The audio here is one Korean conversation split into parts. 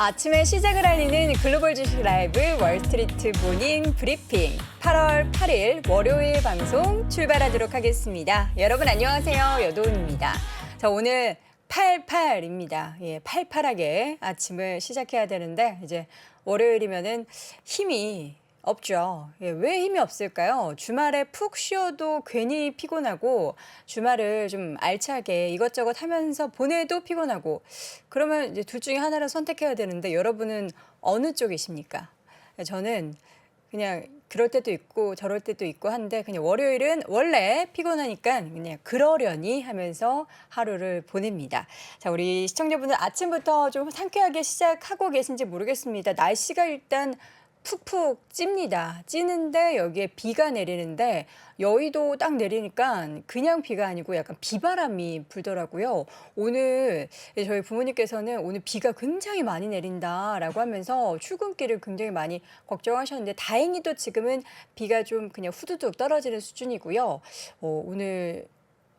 아침에 시작을 알리는 글로벌 주식 라이브 월스트리트 모닝 브리핑 8월 8일 월요일 방송 출발하도록 하겠습니다. 여러분 안녕하세요. 여도은입니다. 자, 오늘 88입니다. 예, 팔팔하게 아침을 시작해야 되는데 이제 월요일이면은 힘이 없죠. 예, 왜 힘이 없을까요? 주말에 푹 쉬어도 괜히 피곤하고 주말을 좀 알차게 이것저것 하면서 보내도 피곤하고 그러면 이제 둘 중에 하나를 선택해야 되는데 여러분은 어느 쪽이십니까? 저는 그냥 그럴 때도 있고 저럴 때도 있고 한데 그냥 월요일은 원래 피곤하니까 그냥 그러려니 하면서 하루를 보냅니다. 자, 우리 시청자분들 아침부터 좀 상쾌하게 시작하고 계신지 모르겠습니다. 날씨가 일단 푹푹 찝니다. 찌는데 여기에 비가 내리는데 여의도 딱 내리니까 그냥 비가 아니고 약간 비바람이 불더라고요. 오늘 저희 부모님께서는 오늘 비가 굉장히 많이 내린다라고 하면서 출근길을 굉장히 많이 걱정하셨는데 다행히도 지금은 비가 좀 그냥 후두둑 떨어지는 수준이고요. 오늘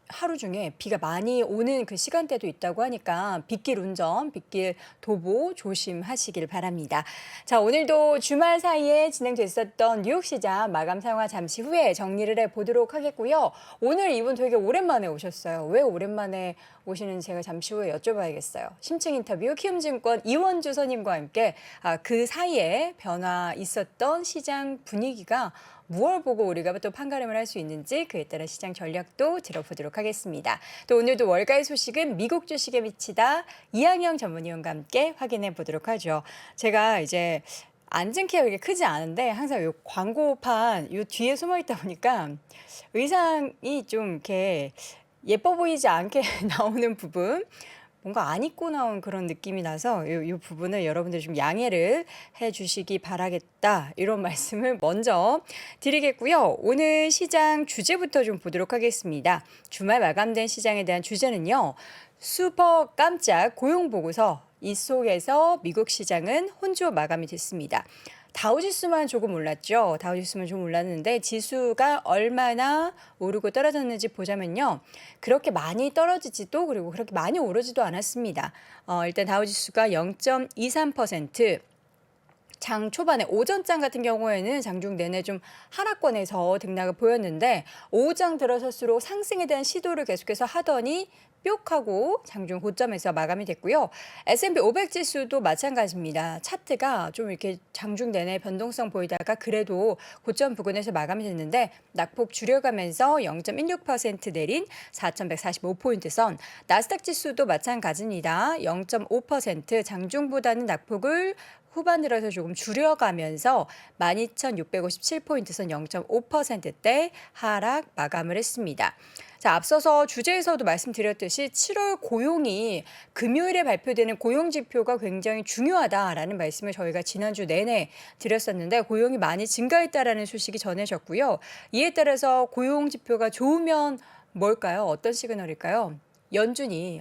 하루 중에 비가 많이 오는 그 시간대도 있다고 하니까 빗길 운전, 빗길 도보 조심하시길 바랍니다. 자, 오늘도 주말 사이에 진행됐었던 뉴욕시장 마감 상황 잠시 후에 정리를 해보도록 하겠고요. 오늘 이분 되게 오랜만에 오셨어요. 왜 오랜만에 오시는지 제가 잠시 후에 여쭤봐야겠어요. 심층 인터뷰 키움증권 이원주 선임과 함께 그 사이에 변화 있었던 시장 분위기가 무엇을 보고 우리가 또 판가름을 할 수 있는지 그에 따른 시장 전략도 들어보도록 하겠습니다. 또 오늘도 월가의 소식은 미국 주식에 미치다 이항영 전문위원과 함께 확인해 보도록 하죠. 제가 이제 앉은 키가 그렇게 크지 않은데 항상 요 광고판 요 뒤에 숨어 있다 보니까 의상이 좀 이렇게 예뻐 보이지 않게 나오는 부분 뭔가 안 입고 나온 그런 느낌이 나서 이 부분을 여러분들 좀 양해를 해주시기 바라겠다 이런 말씀을 먼저 드리겠고요. 오늘 시장 주제부터 좀 보도록 하겠습니다. 주말 마감된 시장에 대한 주제는요. 슈퍼 깜짝 고용 보고서 이 속에서 미국 시장은 혼조 마감이 됐습니다. 다우지수만 조금 올랐죠. 다우지수만 좀 올랐는데 지수가 얼마나 오르고 떨어졌는지 보자면요. 그렇게 많이 떨어지지도 그리고 그렇게 많이 오르지도 않았습니다. 일단 다우지수가 0.23%. 장 초반에 오전장 같은 경우에는 장중 내내 좀 하락권에서 등락을 보였는데 오후장 들어설수록 상승에 대한 시도를 계속해서 하더니 뿅하고 장중 고점에서 마감이 됐고요. S&P 500 지수도 마찬가지입니다. 차트가 좀 이렇게 장중 내내 변동성 보이다가 그래도 고점 부근에서 마감이 됐는데 낙폭 줄여가면서 0.16% 내린 4,145포인트 선. 나스닥 지수도 마찬가지입니다. 0.5% 장중보다는 낙폭을 후반 들어서 조금 줄여가면서 12,657포인트 선 0.5%대 하락 마감을 했습니다. 자, 앞서서 주제에서도 말씀드렸듯이 7월 고용이 금요일에 발표되는 고용 지표가 굉장히 중요하다라는 말씀을 저희가 지난주 내내 드렸었는데 고용이 많이 증가했다라는 소식이 전해졌고요. 이에 따라서 고용 지표가 좋으면 뭘까요? 어떤 시그널일까요? 연준이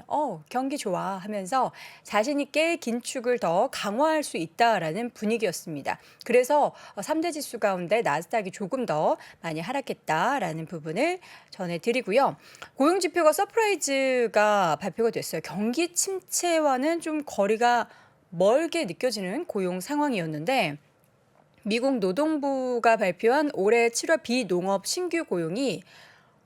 경기 좋아 하면서 자신 있게 긴축을 더 강화할 수 있다라는 분위기였습니다. 그래서 3대 지수 가운데 나스닥이 조금 더 많이 하락했다라는 부분을 전해드리고요. 고용 지표가 서프라이즈가 발표가 됐어요. 경기 침체와는 좀 거리가 멀게 느껴지는 고용 상황이었는데 미국 노동부가 발표한 올해 7월 비농업 신규 고용이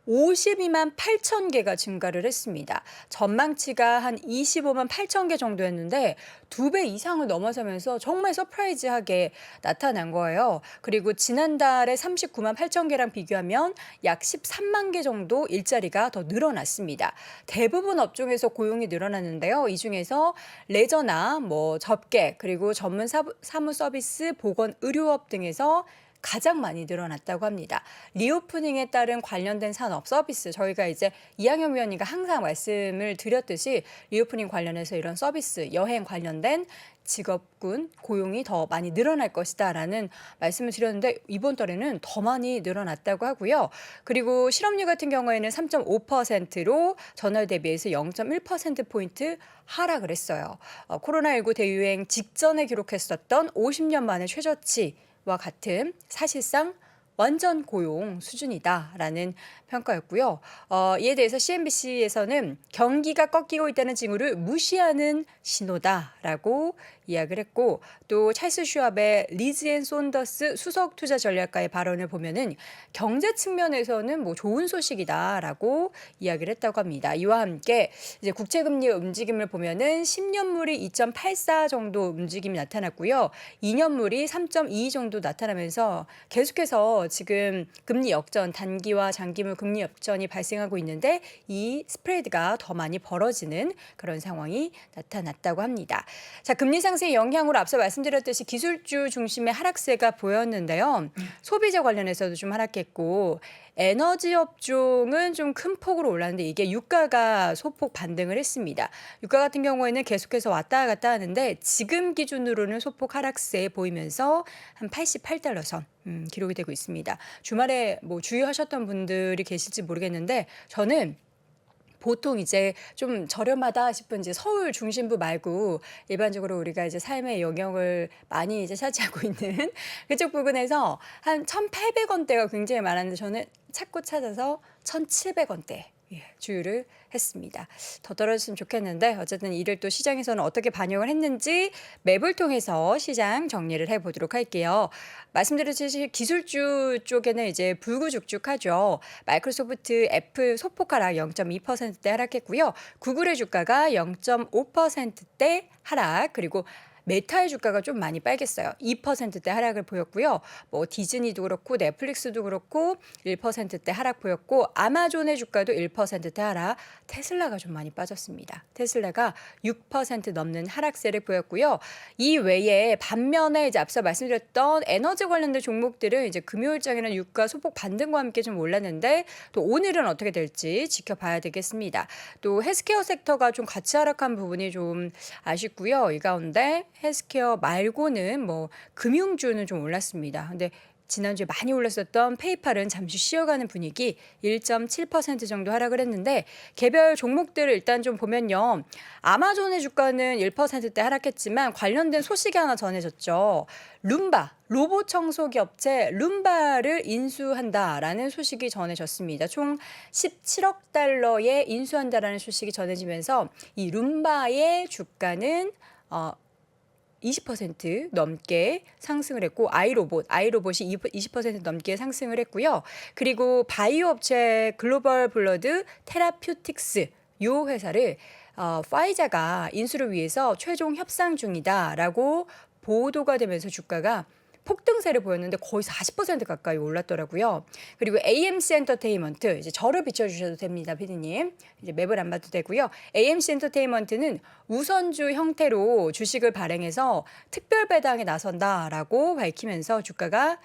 52만 8천 개가 증가를 했습니다. 전망치가 한 25만 8천 개 정도였는데 2배 이상을 넘어서면서 정말 서프라이즈하게 나타난 거예요. 그리고 지난달에 39만 8천 개랑 비교하면 약 13만 개 정도 일자리가 더 늘어났습니다. 대부분 업종에서 고용이 늘어났는데요. 이 중에서 레저나 접객 그리고 전문 사무 서비스, 보건, 의료업 등에서 가장 많이 늘어났다고 합니다. 리오프닝에 따른 관련된 산업 서비스 저희가 이제 이항영 위원님과 항상 말씀을 드렸듯이 리오프닝 관련해서 이런 서비스 여행 관련된 직업군 고용이 더 많이 늘어날 것이다라는 말씀을 드렸는데 이번 달에는 더 많이 늘어났다고 하고요. 그리고 실업률 같은 경우에는 3.5%로 전월 대비해서 0.1%포인트 하락을 했어요. 코로나19 대유행 직전에 기록했었던 50년 만의 최저치와 같은 사실상 완전 고용 수준이다라는 평가였고요. 이에 대해서 CNBC에서는 경기가 꺾이고 있다는 징후를 무시하는 신호다라고 이야기를 했고 또 찰스 슈왑의 리즈 앤 손더스 수석 투자 전략가의 발언을 보면은 경제 측면에서는 뭐 좋은 소식이다라고 이야기를 했다고 합니다. 이와 함께 이제 국채 금리 움직임을 보면은 10년물이 2.84 정도 움직임이 나타났고요. 2년물이 3.2 정도 나타나면서 계속해서 지금 금리 역전, 단기와 장기물 금리 역전이 발생하고 있는데 이 스프레드가 더 많이 벌어지는 그런 상황이 나타났다고 합니다. 자, 금리 상승의 영향으로 앞서 말씀드렸듯이 기술주 중심의 하락세가 보였는데요. 소비재 관련해서도 좀 하락했고 에너지 업종은 좀 큰 폭으로 올랐는데 이게 유가가 소폭 반등을 했습니다. 유가 같은 경우에는 계속해서 왔다 갔다 하는데 지금 기준으로는 소폭 하락세 보이면서 한 88달러 선 기록이 되고 있습니다. 주말에 뭐 주의하셨던 분들이 계실지 모르겠는데 저는 보통 이제 좀 저렴하다 싶은 이제 서울 중심부 말고 일반적으로 우리가 이제 삶의 영역을 많이 이제 차지하고 있는 그쪽 부근에서 한 1,800원대가 굉장히 많았는데 저는 찾고 찾아서 1,700원대 주유를 했습니다. 더 떨어졌으면 좋겠는데 어쨌든 이를 또 시장에서는 어떻게 반영을 했는지 맵을 통해서 시장 정리를 해보도록 할게요. 말씀드렸듯이 기술주 쪽에는 이제 불구죽죽하죠. 마이크로소프트, 애플 소폭 하락 0.2%대 하락했고요. 구글의 주가가 0.5%대 하락 그리고 메타의 주가가 좀 많이 빨갰어요. 2%대 하락을 보였고요. 뭐 디즈니도 그렇고 넷플릭스도 그렇고 1%대 하락 보였고 아마존의 주가도 1%대 하락. 테슬라가 좀 많이 빠졌습니다. 테슬라가 6% 넘는 하락세를 보였고요. 이 외에 반면에 이제 앞서 말씀드렸던 에너지 관련된 종목들은 이제 금요일장에는 유가 소폭 반등과 함께 좀 올랐는데 또 오늘은 어떻게 될지 지켜봐야 되겠습니다. 또 헬스케어 섹터가 좀 같이 하락한 부분이 좀 아쉽고요. 이 가운데 헬스케어 말고는 뭐 금융주는 좀 올랐습니다. 근데 지난주에 많이 올랐었던 페이팔은 잠시 쉬어가는 분위기 1.7% 정도 하락을 했는데 개별 종목들을 일단 좀 보면요. 아마존의 주가는 1%대 하락했지만 관련된 소식이 하나 전해졌죠. 룸바, 로봇 청소기 업체 룸바를 인수한다라는 소식이 전해졌습니다. 총 17억 달러에 인수한다라는 소식이 전해지면서 이 룸바의 주가는 20% 넘게 상승을 했고 아이로봇이 20% 넘게 상승을 했고요. 그리고 바이오 업체 글로벌 블러드 테라퓨틱스 이 회사를 파이자가 인수를 위해서 최종 협상 중이다라고 보도가 되면서 주가가 폭등세를 보였는데 거의 40% 가까이 올랐더라고요. 그리고 AMC 엔터테인먼트 이제 저를 비춰주셔도 됩니다, 피디님. 이제 맵을 안 봐도 되고요. AMC 엔터테인먼트는 우선주 형태로 주식을 발행해서 특별 배당에 나선다라고 밝히면서 주가가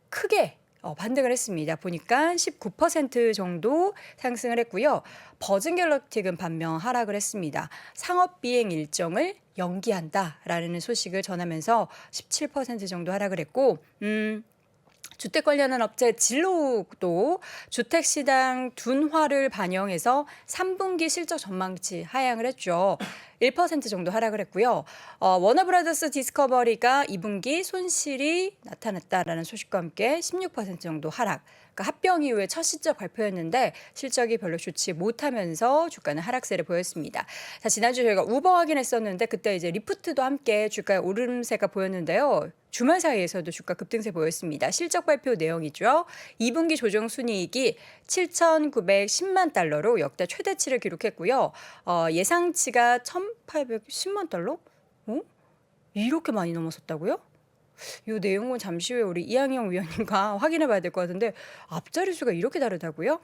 크게 반등을 했습니다. 보니까 19% 정도 상승을 했고요. 버진갤럭틱은 반면 하락을 했습니다. 상업 비행 일정을 연기한다라는 소식을 전하면서 17% 정도 하락을 했고 주택 관련한 업체 진로도 주택시장 둔화를 반영해서 3분기 실적 전망치 하향을 했죠. 1% 정도 하락을 했고요. 워너브라더스 디스커버리가 2분기 손실이 나타났다라는 소식과 함께 16% 정도 하락. 그러니까 합병 이후에 첫 실적 발표였는데 실적이 별로 좋지 못하면서 주가는 하락세를 보였습니다. 자, 지난주 저희가 우버 확인했었는데 그때 이제 리프트도 함께 주가의 오름세가 보였는데요. 주말 사이에서도 주가 급등세 보였습니다. 실적 발표 내용이죠. 2분기 조정 순이익이 7,910만 달러로 역대 최대치를 기록했고요. 예상치가 1,810만 달러? 이렇게 많이 넘었었다고요? 이 내용은 잠시 후에 우리 이항영 위원님과 확인해 봐야 될 것 같은데 앞자리 수가 이렇게 다르다고요?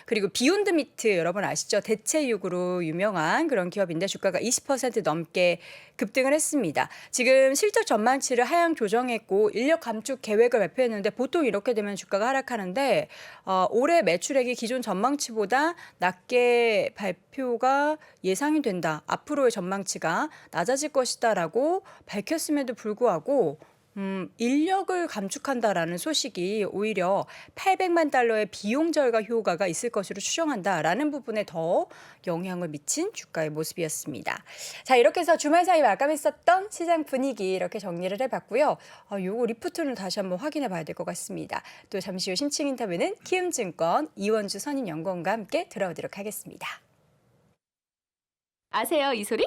그리고 비욘드 미트 여러분 아시죠? 대체육으로 유명한 그런 기업인데 주가가 20% 넘게 급등을 했습니다. 지금 실적 전망치를 하향 조정했고 인력 감축 계획을 발표했는데 보통 이렇게 되면 주가가 하락하는데 올해 매출액이 기존 전망치보다 낮게 발표가 예상이 된다. 앞으로의 전망치가 낮아질 것이다라고 밝혔음에도 불구하고 인력을 감축한다라는 소식이 오히려 800만 달러의 비용 절감 효과가 있을 것으로 추정한다라는 부분에 더 영향을 미친 주가의 모습이었습니다. 자, 이렇게 해서 주말 사이 마감했었던 시장 분위기 이렇게 정리를 해봤고요. 요거 리포트는 다시 한번 확인해 봐야 될 것 같습니다. 또 잠시 후 심층 인터뷰는 키움증권 이원주 선임연구원과 함께 들어오도록 하겠습니다. 아세요, 이 소리?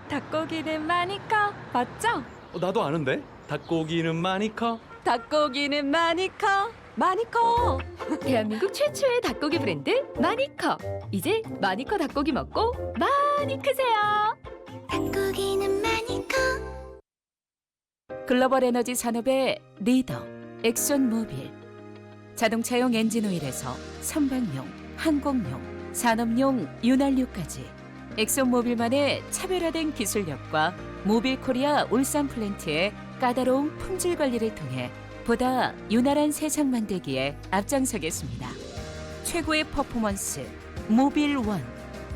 닭고기는 많이 커. 맞죠? 나도 아는데. 닭고기는 많이 커. 닭고기는 많이 커. 많이 커. 대한민국 최초의 닭고기 브랜드 마니커. 이제 마니커 닭고기 먹고 많이 크세요. 닭고기는 많이 커. 글로벌 에너지 산업의 리더 엑손모빌. 자동차용 엔진오일에서 선박용, 항공용, 산업용 윤활유까지 엑손모빌만의 차별화된 기술력과 모빌코리아 울산 플랜트의 까다로운 품질 관리를 통해 보다 윤활한 세상 만들기에 앞장서겠습니다. 최고의 퍼포먼스 모빌원,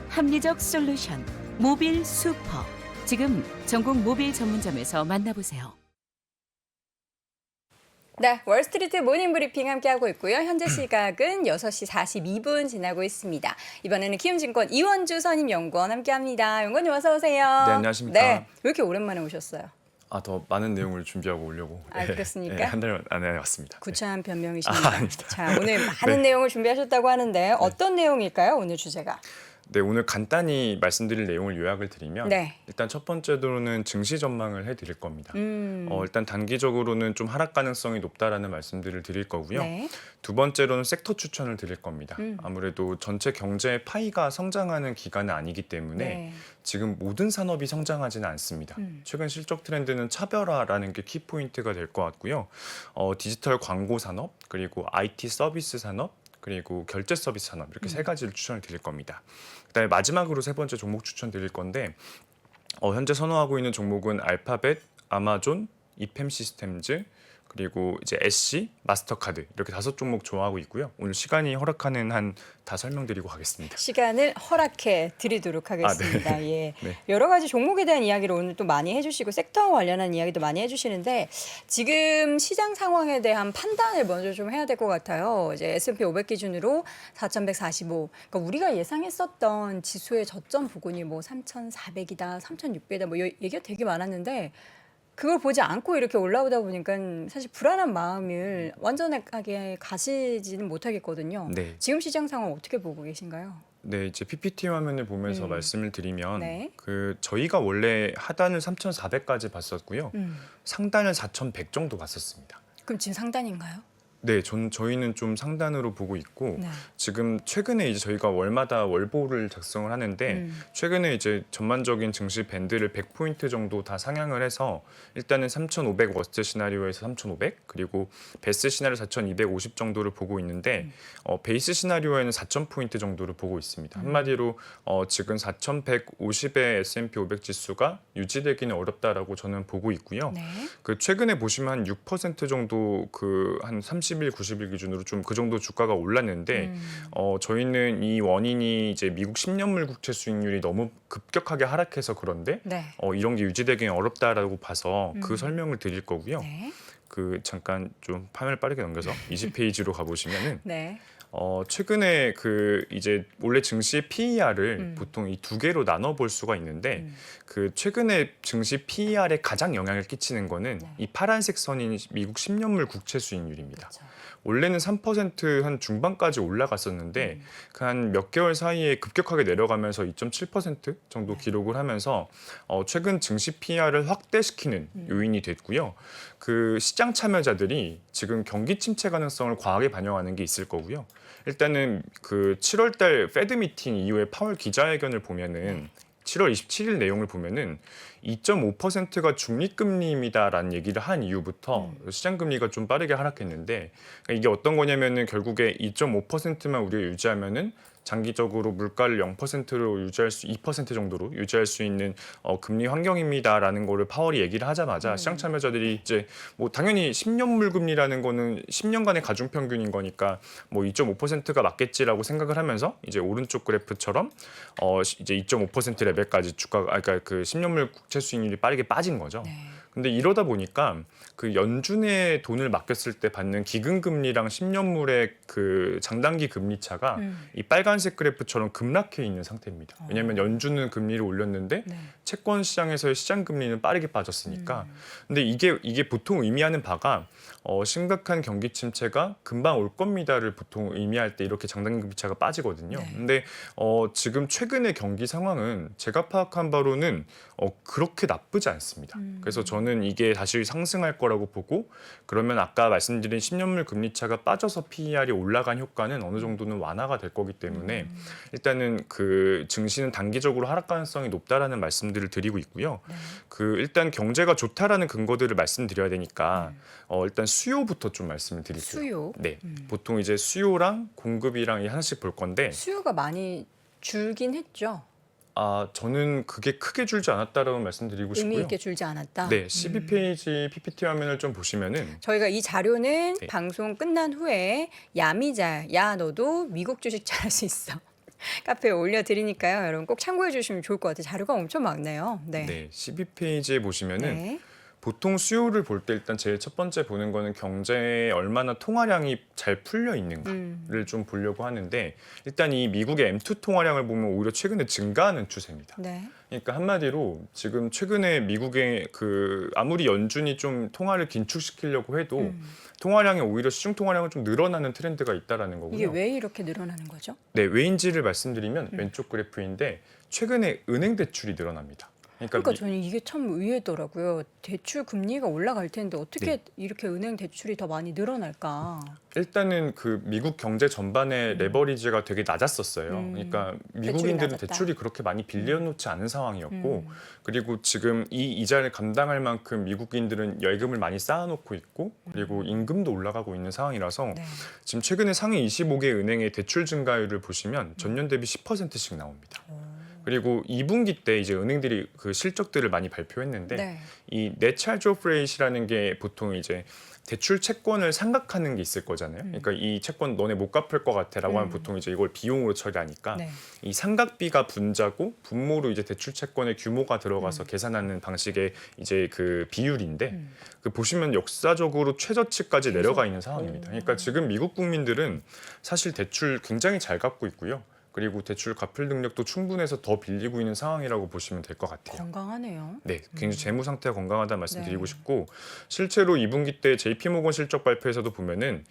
합리적 솔루션 모빌 슈퍼. 지금 전국 모빌 전문점에서 만나보세요. 네, 월스트리트 모닝 브리핑 함께하고 있고요. 현재 시각은 6시 42분 지나고 있습니다. 이번에는 키움증권 이원주 선임연구원 함께합니다. 연구원님 어서 오세요. 네, 안녕하십니까. 네, 왜 이렇게 오랜만에 오셨어요? 더 많은 내용을 준비하고 오려고. 그렇습니까? 한 달 안에 왔습니다. 구차한 변명이십니다. 아닙니다. 자, 오늘 많은 내용을 준비하셨다고 하는데 어떤 내용일까요? 오늘 주제가? 네, 오늘 간단히 말씀드릴 내용을 요약을 드리면 네. 일단 첫 번째로는 증시 전망을 해드릴 겁니다. 일단 단기적으로는 좀 하락 가능성이 높다라는 말씀들을 드릴 거고요. 네. 두 번째로는 섹터 추천을 드릴 겁니다. 아무래도 전체 경제의 파이가 성장하는 기간은 아니기 때문에 네. 지금 모든 산업이 성장하지는 않습니다. 최근 실적 트렌드는 차별화라는 게 키포인트가 될 것 같고요. 디지털 광고 산업, 그리고 IT 서비스 산업, 그리고 결제 서비스 산업 이렇게 세 가지를 추천을 드릴 겁니다. 그다음에 마지막으로 세 번째 종목 추천 드릴 건데 현재 선호하고 있는 종목은 알파벳, 아마존, 이펜 시스템즈, 그리고 이제 SC, 마스터카드 이렇게 5종목 좋아하고 있고요. 오늘 시간이 허락하는 한 다 설명드리고 가겠습니다. 시간을 허락해 드리도록 하겠습니다. 예. 네. 여러 가지 종목에 대한 이야기를 오늘 또 많이 해주시고 섹터 관련한 이야기도 많이 해주시는데 지금 시장 상황에 대한 판단을 먼저 좀 해야 될 것 같아요. 이제 S&P 500 기준으로 4,145. 그러니까 우리가 예상했었던 지수의 저점 부근이 뭐 3,400이다, 3,600이다 뭐 얘기가 되게 많았는데 그걸 보지 않고 이렇게 올라오다 보니까 사실 불안한 마음을 완전하게 가시지는 못하겠거든요. 네. 지금 시장 상황 어떻게 보고 계신가요? 네, 이제 PPT 화면을 보면서 말씀을 드리면 네. 저희가 원래 하단을 3,400까지 봤었고요. 상단을 4,100 정도 봤었습니다. 그럼 지금 상단인가요? 네, 저희는 좀 상단으로 보고 있고 네. 지금 최근에 이제 저희가 월마다 월보를 작성을 하는데 최근에 이제 전반적인 증시 밴드를 100포인트 정도 다 상향을 해서 일단은 3,500 워스트 시나리오에서 3,500 그리고 베스트 시나리오 4,250 정도를 보고 있는데 베이스 시나리오에는 4,000포인트 정도를 보고 있습니다. 한마디로 지금 4,150의 S&P 500 지수가 유지되기는 어렵다라고 저는 보고 있고요. 네. 최근에 보시면 한 6% 정도 한 30일, 90일 기준으로 좀 그 정도 주가가 올랐는데 저희는 이 원인이 이제 미국 10년물 국채 수익률이 너무 급격하게 하락해서 그런데 네. 이런 게 유지되기는 어렵다라고 봐서 그 설명을 드릴 거고요. 네. 잠깐 좀 화면을 빠르게 넘겨서 20페이지로 가보시면은 네. 최근에 이제 원래 증시 PER을 보통 이 두 개로 나눠 볼 수가 있는데 최근에 증시 PER에 가장 영향을 끼치는 거는 이 파란색 선인 미국 10년물 국채 수익률입니다. 그렇죠. 원래는 3% 중반까지 올라갔었는데 한 몇 개월 사이에 급격하게 내려가면서 2.7% 정도 기록을 하면서 최근 증시 PER을 확대시키는 요인이 됐고요. 시장 참여자들이 지금 경기 침체 가능성을 과하게 반영하는 게 있을 거고요. 일단은 7월달 페드 미팅 이후에 파월 기자회견을 보면은 7월 27일 내용을 보면은 2.5%가 중립금리입니다라는 얘기를 한 이후부터 시장금리가 좀 빠르게 하락했는데 그러니까 이게 어떤 거냐면은 결국에 2.5%만 우리가 유지하면은 장기적으로 물가를 0%로 유지할 수 2% 정도로 유지할 수 있는 금리 환경입니다라는 거를 파월이 얘기를 하자마자 시장 참여자들이 이제 뭐 당연히 10년물 금리라는 거는 10년간의 가중 평균인 거니까 뭐 2.5%가 맞겠지라고 생각을 하면서 이제 오른쪽 그래프처럼 이제 2.5% 레벨까지 주가가 그러니까 그 10년물 국채 수익률이 빠르게 빠진 거죠. 네. 근데 이러다 보니까 그 연준에 돈을 맡겼을 때 받는 기금금리랑 10년물의 그 장단기 금리 차가 이 빨간색 그래프처럼 급락해 있는 상태입니다. 왜냐하면 연준은 금리를 올렸는데 네. 채권 시장에서의 시장 금리는 빠르게 빠졌으니까. 근데 이게 보통 의미하는 바가 심각한 경기 침체가 금방 올 겁니다를 보통 의미할 때 이렇게 장단기 금리 차가 빠지거든요. 네. 근데 지금 최근의 경기 상황은 제가 파악한 바로는 그렇게 나쁘지 않습니다. 그래서 저는 이게 다시 상승할 거라고 보고 그러면 아까 말씀드린 10년물 금리 차가 빠져서 PER이 올라간 효과는 어느 정도는 완화가 될 거기 때문에 일단은 그 증시는 단기적으로 하락 가능성이 높다라는 말씀들을 드리고 있고요. 네. 그 일단 경제가 좋다라는 근거들을 말씀드려야 되니까 일단 수요부터 좀 말씀을 드릴게요. 수요. 네, 보통 이제 수요랑 공급이랑 하나씩 볼 건데 수요가 많이 줄긴 했죠. 저는 그게 크게 줄지 않았다라고 말씀드리고 의미 싶고요. 있게 줄지 않았다. 네, 12페이지 PPT 화면을 좀 보시면은 저희가 이 자료는 네. 방송 끝난 후에 야미자, 야 너도 미국 주식 잘할 수 있어. 카페에 올려드리니까요. 여러분 꼭 참고해 주시면 좋을 것 같아요. 자료가 엄청 많네요. 네. 네, 12페이지에 보시면은 네. 보통 수요를 볼 때 일단 제일 첫 번째 보는 거는 경제에 얼마나 통화량이 잘 풀려 있는가를 좀 보려고 하는데 일단 이 미국의 M2 통화량을 보면 오히려 최근에 증가하는 추세입니다. 네. 그러니까 한마디로 지금 최근에 미국의 그 아무리 연준이 좀 통화를 긴축시키려고 해도 통화량이 오히려 시중 통화량은 좀 늘어나는 트렌드가 있다라는 거고요. 이게 왜 이렇게 늘어나는 거죠? 네, 왜인지를 말씀드리면 왼쪽 그래프인데 최근에 은행 대출이 늘어납니다. 그러니까 저는 이게 참 의외더라고요. 대출 금리가 올라갈 텐데 어떻게 네. 이렇게 은행 대출이 더 많이 늘어날까? 일단은 그 미국 경제 전반의 레버리지가 되게 낮았었어요. 그러니까 미국인들은 낮았다. 대출이 그렇게 많이 빌려놓지 않은 상황이었고 그리고 지금 이 이자를 감당할 만큼 미국인들은 예금을 많이 쌓아놓고 있고 그리고 임금도 올라가고 있는 상황이라서 네. 지금 최근에 상위 25개 은행의 대출 증가율을 보시면 전년 대비 10%씩 나옵니다. 그리고 2분기 때 이제 은행들이 그 실적들을 많이 발표했는데 네. 이 net charge-off rate이라는 게 보통 이제 대출 채권을 상각하는 게 있을 거잖아요. 그러니까 이 채권 너네 못 갚을 것 같아라고 하면 보통 이제 이걸 비용으로 처리하니까 네. 이 상각비가 분자고 분모로 이제 대출 채권의 규모가 들어가서 계산하는 방식의 이제 그 비율인데 그 보시면 역사적으로 최저치까지 내려가 있는 상황입니다. 그러니까 지금 미국 국민들은 사실 대출 굉장히 잘 갚고 있고요. 그리고 대출 갚을 능력도 충분해서 더 빌리고 있는 상황이라고 보시면 될 것 같아요. 건강하네요. 네, 굉장히 재무 상태가 건강하다는 말씀드리고 네. 싶고 실제로 2분기 때 JP모건 실적 발표에서도 보면은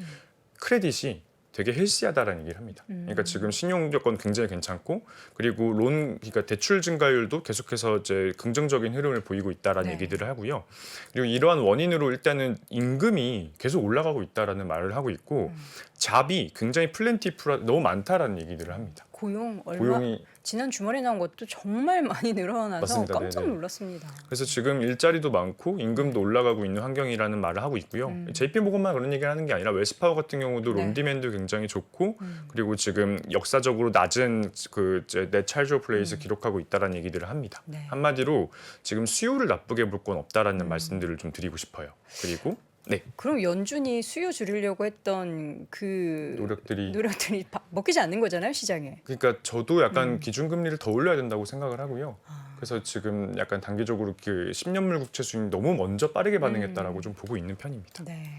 크레딧이 되게 헬시하다라는 얘기를 합니다. 그러니까 지금 신용 조건 굉장히 괜찮고 그리고 그러니까 대출 증가율도 계속해서 이제 긍정적인 흐름을 보이고 있다라는 네. 얘기들을 하고요. 그리고 이러한 원인으로 일단은 임금이 계속 올라가고 있다라는 말을 하고 있고 잡이 굉장히 플랜티풀하 너무 많다라는 얘기들을 합니다. 고용 얼마 고용이 지난 주말에 나온 것도 정말 많이 늘어나서 맞습니다. 깜짝 네네. 놀랐습니다. 그래서 지금 일자리도 많고 임금도 올라가고 있는 환경이라는 말을 하고 있고요. JP모건만 그런 얘기를 하는 게 아니라 웰스파워 같은 경우도 네. 론디맨도 굉장히 좋고 그리고 지금 역사적으로 낮은 그 net charge-off rate를 기록하고 있다라는 얘기들을 합니다. 네. 한마디로 지금 수요를 나쁘게 볼 건 없다라는 말씀들을 좀 드리고 싶어요. 그리고 네, 그럼 연준이 수요 줄이려고 했던 그 노력들이 먹히지 않는 거잖아요, 시장에. 그러니까 저도 약간 기준금리를 더 올려야 된다고 생각을 하고요. 아. 그래서 지금 약간 단기적으로 그 10년물 국채 수익이 너무 먼저 빠르게 반응했다라고 좀 보고 있는 편입니다. 네.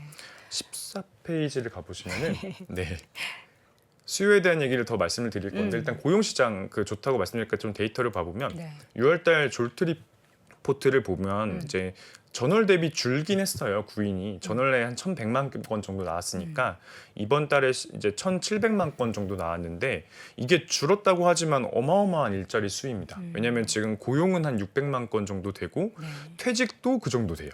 14페이지를 가보시면은 네. 수요에 대한 얘기를 더 말씀을 드릴 건데 일단 고용시장 그 좋다고 말씀드리니까 좀 데이터를 봐보면 네. 6월달 졸트 리포트를 보면 이제 전월 대비 줄긴 했어요. 구인이 전월에 한 1,100만 건 정도 나왔으니까 이번 달에 이제 1,700만 건 정도 나왔는데 이게 줄었다고 하지만 어마어마한 일자리 수입니다. 왜냐하면 지금 고용은 한 600만 건 정도 되고 네. 퇴직도 그 정도 돼요.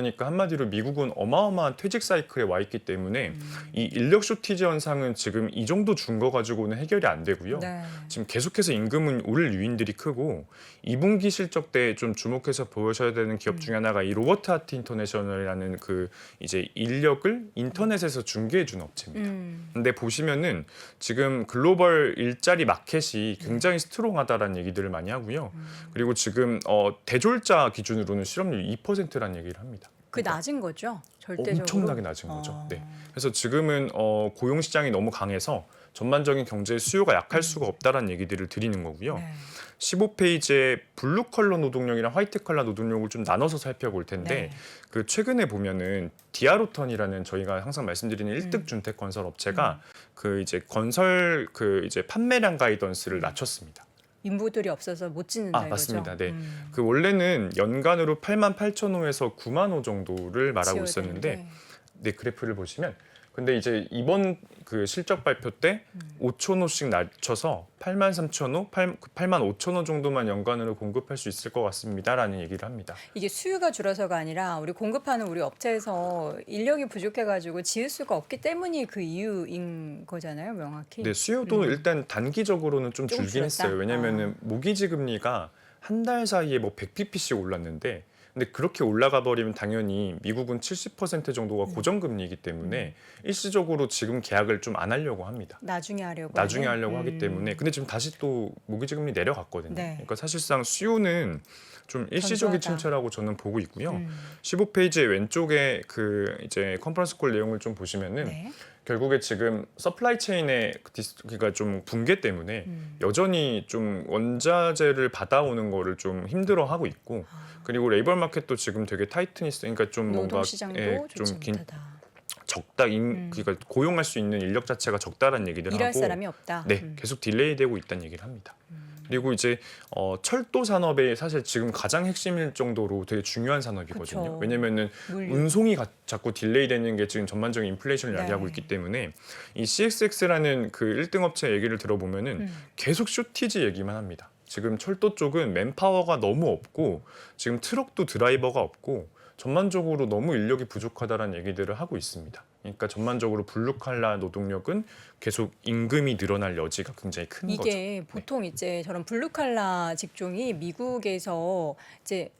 그러니까 한마디로 미국은 어마어마한 퇴직 사이클에 와 있기 때문에 이 인력 쇼티지 현상은 지금 이 정도 준 거 가지고는 해결이 안 되고요. 네. 지금 계속해서 임금은 오를 유인들이 크고 2분기 실적 때 좀 주목해서 보셔야 되는 기업 중에 하나가 이 로버트 하트 인터내셔널이라는 그 이제 인력을 인터넷에서 중개해 주는 업체입니다. 근데 보시면은 지금 글로벌 일자리 마켓이 굉장히 스트롱하다라는 얘기들을 많이 하고요. 그리고 지금 대졸자 기준으로는 실업률 2%라는 얘기를 합니다. 그 낮은 거죠? 절대적으로. 엄청나게 낮은 거죠. 네. 그래서 지금은 고용 시장이 너무 강해서 전반적인 경제 수요가 약할 수가 없다라는 얘기들을 드리는 거고요. 네. 15페이지에 블루 컬러 노동력이랑 화이트 컬러 노동력을 좀 나눠서 살펴볼 텐데 네. 그 최근에 보면은 디아로턴이라는 저희가 항상 말씀드리는 1등 준택 건설 업체가 그 이제 건설 그 이제 판매량 가이던스를 낮췄습니다. 인부들이 없어서 못 짓는다 이거죠? 맞습니다. 네. 그 원래는 연간으로 88,000호에서 9만 호 정도를 말하고 지어야 있었는데 되는데. 네, 그래프를 보시면 근데 이제 이번 그 실적 발표 때 5,000호씩 낮춰서 83,000호, 85,000호 정도만 연간으로 공급할 수 있을 것 같습니다라는 얘기를 합니다. 이게 수요가 줄어서가 아니라 우리 공급하는 우리 업체에서 인력이 부족해가지고 지을 수가 없기 때문이 그 이유인 거잖아요, 명확히. 네, 수요도 일단 단기적으로는 좀 조금 줄긴 줄었다? 했어요. 왜냐면은 모기지 금리가 한 달 사이에 뭐 100bp씩 올랐는데 근데 그렇게 올라가 버리면 당연히 미국은 70% 정도가 고정금리이기 때문에 일시적으로 지금 계약을 좀 안 하려고 합니다. 나중에 하려고. 나중에 하는? 하려고 하기 때문에 근데 지금 다시 또 모기지 금리 내려갔거든요. 네. 그러니까 사실상 수요는 좀 일시적인 견조하다. 침체라고 저는 보고 있고요. 15페이지의 왼쪽에 그 이제 컨퍼런스 콜 내용을 좀 보시면은 네. 결국에 지금 서플라이 체인의 그러니까 좀 붕괴 때문에 여전히 좀 원자재를 받아오는 거를 좀 힘들어하고 있고 그리고 레이버 마켓도 지금 되게 타이트니스 그러니까 좀 뭔가 노동 시장도 좋지 못하다. 그러니까 고용할 수 있는 인력 자체가 적다라는 얘기를 일할 하고 사람이 없다. 네, 계속 딜레이되고 있다는 얘기를 합니다. 그리고 이제 철도 산업에 사실 지금 가장 핵심일 정도로 되게 중요한 산업이거든요. 그쵸. 왜냐면은 물류. 운송이 자꾸 딜레이되는 게 지금 전반적인 인플레이션을 네. 야기하고 있기 때문에 이 CXX라는 그 1등 업체 얘기를 들어보면은 계속 쇼티지 얘기만 합니다. 지금 철도 쪽은 맨파워가 너무 없고 지금 트럭도 드라이버가 없고 전반적으로 너무 인력이 부족하다라는 얘기들을 하고 있습니다. 그러니까 전반적으로 블루칼라 노동력은 계속 임금이 늘어날 여지가 굉장히 큰 거죠. 이게 보통 이제 저런 블루칼라 직종이 미국에서 이제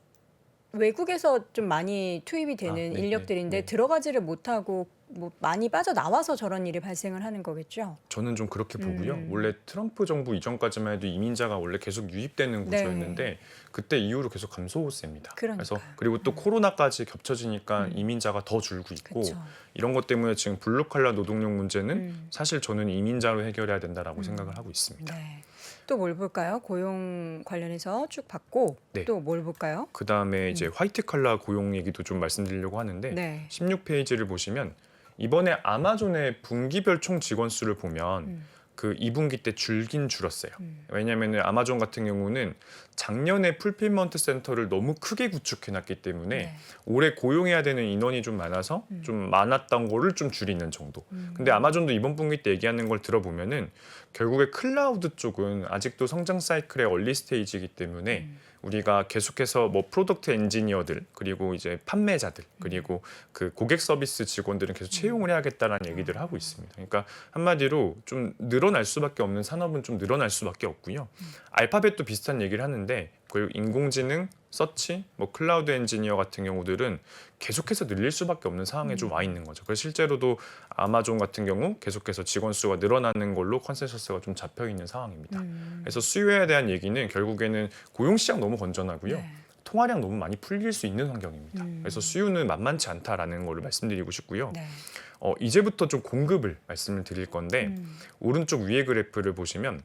외국에서 좀 많이 투입이 되는 네, 인력들인데 네, 네. 들어가지를 못하고 뭐 많이 빠져나와서 저런 일이 발생을 하는 거겠죠. 저는 좀 그렇게 보고요. 원래 트럼프 정부 이전까지만 해도 이민자가 원래 계속 유입되는 네. 구조였는데 그때 이후로 계속 감소세입니다. 그러니까요. 그래서 그리고 또 코로나까지 겹쳐지니까 이민자가 더 줄고 있고 그쵸. 이런 것 때문에 지금 블루칼라 노동력 문제는 사실 저는 이민자로 해결해야 된다라고 생각을 하고 있습니다. 네. 또 뭘 볼까요? 고용 관련해서 쭉 봤고 네. 또 뭘 볼까요? 그 다음에 이제 화이트 칼라 고용 얘기도 좀 말씀드리려고 하는데 네. 16페이지를 보시면 이번에 아마존의 분기별 총 직원 수를 보면 그 2분기 때 줄긴 줄었어요. 왜냐하면 아마존 같은 경우는 작년에 풀필먼트 센터를 너무 크게 구축해놨기 때문에 네. 올해 고용해야 되는 인원이 좀 많아서 좀 많았던 거를 좀 줄이는 정도. 근데 아마존도 이번 분기 때 얘기하는 걸 들어보면은 결국에 클라우드 쪽은 아직도 성장 사이클의 얼리 스테이지이기 때문에 우리가 계속해서 뭐 프로덕트 엔지니어들 그리고 이제 판매자들 그리고 그 고객 서비스 직원들은 계속 채용을 해야겠다라는 얘기들을 하고 있습니다. 그러니까 한마디로 좀 늘어날 수밖에 없는 산업은 좀 늘어날 수밖에 없고요. 알파벳도 비슷한 얘기를 하는데 그리고 인공지능, 서치, 뭐 클라우드 엔지니어 같은 경우들은 계속해서 늘릴 수밖에 없는 상황에 좀 와 있는 거죠. 그래서 실제로도 아마존 같은 경우 계속해서 직원 수가 늘어나는 걸로 컨센서스가 좀 잡혀 있는 상황입니다. 그래서 수요에 대한 얘기는 결국에는 고용 시장 너무 건전하고요. 네. 통화량 너무 많이 풀릴 수 있는 환경입니다. 그래서 수요는 만만치 않다라는 거를 말씀드리고 싶고요. 네. 이제부터 좀 공급을 말씀을 드릴 건데 오른쪽 위에 그래프를 보시면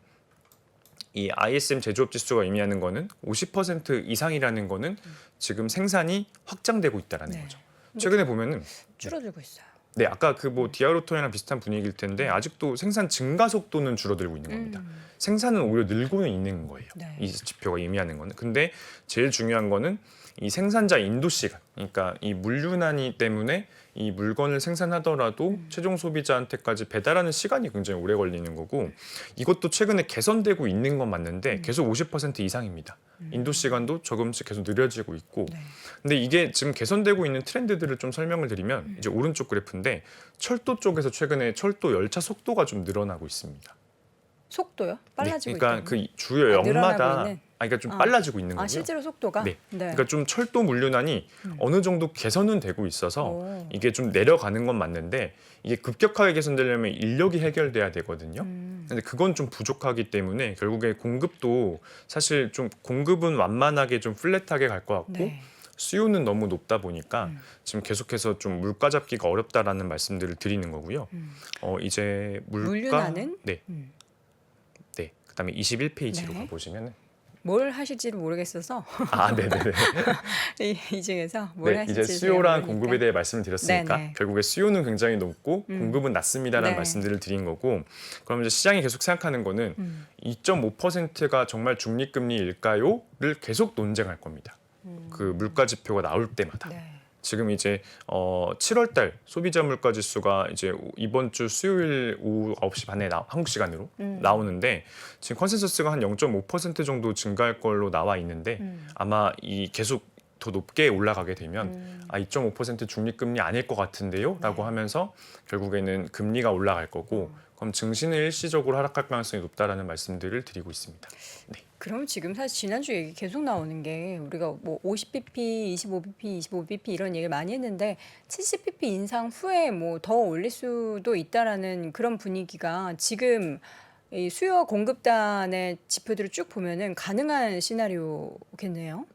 이 ISM 제조업 지수가 의미하는 거는 50% 이상이라는 거는 지금 생산이 확장되고 있다라는 네. 거죠. 최근에 보면은 줄어들고 있어요. 네, 아까 그 뭐 디아로톤이랑 비슷한 분위기일 텐데 아직도 생산 증가 속도는 줄어들고 있는 겁니다. 생산은 오히려 늘고는 있는 거예요. 네. 이 지표가 의미하는 거는. 근데 제일 중요한 거는 이 생산자 인도 시간, 그러니까 이 물류난이 때문에 이 물건을 생산하더라도 최종 소비자한테까지 배달하는 시간이 굉장히 오래 걸리는 거고 이것도 최근에 개선되고 있는 건 맞는데 계속 50% 이상입니다. 인도 시간도 조금씩 계속 느려지고 있고 네. 근데 이게 지금 개선되고 있는 트렌드들을 좀 설명을 드리면 이제 오른쪽 그래프인데 철도 쪽에서 최근에 철도 열차 속도가 좀 늘어나고 있습니다. 속도요? 빨라지고 네, 그러니까 있다고요? 그 주요 늘어나고 역마다 있는? 그러니까 좀 아. 빨라지고 있는 거고요. 실제로 속도가? 네. 그러니까 좀 철도 물류난이 어느 정도 개선은 되고 있어서 오. 이게 좀 내려가는 건 맞는데 이게 급격하게 개선되려면 인력이 해결돼야 되거든요. 근데 그건 좀 부족하기 때문에 결국에 공급도 사실 좀 공급은 완만하게 좀 플랫하게 갈 것 같고 네. 수요는 너무 높다 보니까 지금 계속해서 좀 물가 잡기가 어렵다라는 말씀들을 드리는 거고요. 이제 물류난은? 네. 네. 그다음에 21페이지로 네. 가보시면 뭘 하실지를 모르겠어서 네네네. 이 중에서 뭘 네, 하실지 이제 수요랑 모르니까. 공급에 대해 말씀을 드렸으니까 네네. 결국에 수요는 굉장히 높고 공급은 낮습니다라는 네. 말씀들을 드린 거고 그럼 이제 시장이 계속 생각하는 거는 2.5%가 정말 중립금리일까요?를 계속 논쟁할 겁니다. 그 물가 지표가 나올 때마다. 네. 지금 이제 7월달 소비자 물가 지수가 이제 이번 주 수요일 오후 9시 반에 한국 시간으로 나오는데 지금 컨센서스가 한 0.5% 정도 증가할 걸로 나와 있는데 아마 이 계속 더 높게 올라가게 되면 2.5% 중립금리 아닐 것 같은데요?라고 하면서 결국에는 금리가 올라갈 거고 그럼 증시는 일시적으로 하락할 가능성이 높다라는 말씀들을 드리고 있습니다. 네. 그럼 지금 사실 지난주 얘기 계속 나오는 게 우리가 뭐 50bp, 25bp, 25bp 이런 얘기를 많이 했는데 70bp 인상 후에 뭐 더 올릴 수도 있다라는 그런 분위기가 지금 이 수요와 공급단의 지표들을 쭉 보면은 가능한 시나리오겠네요.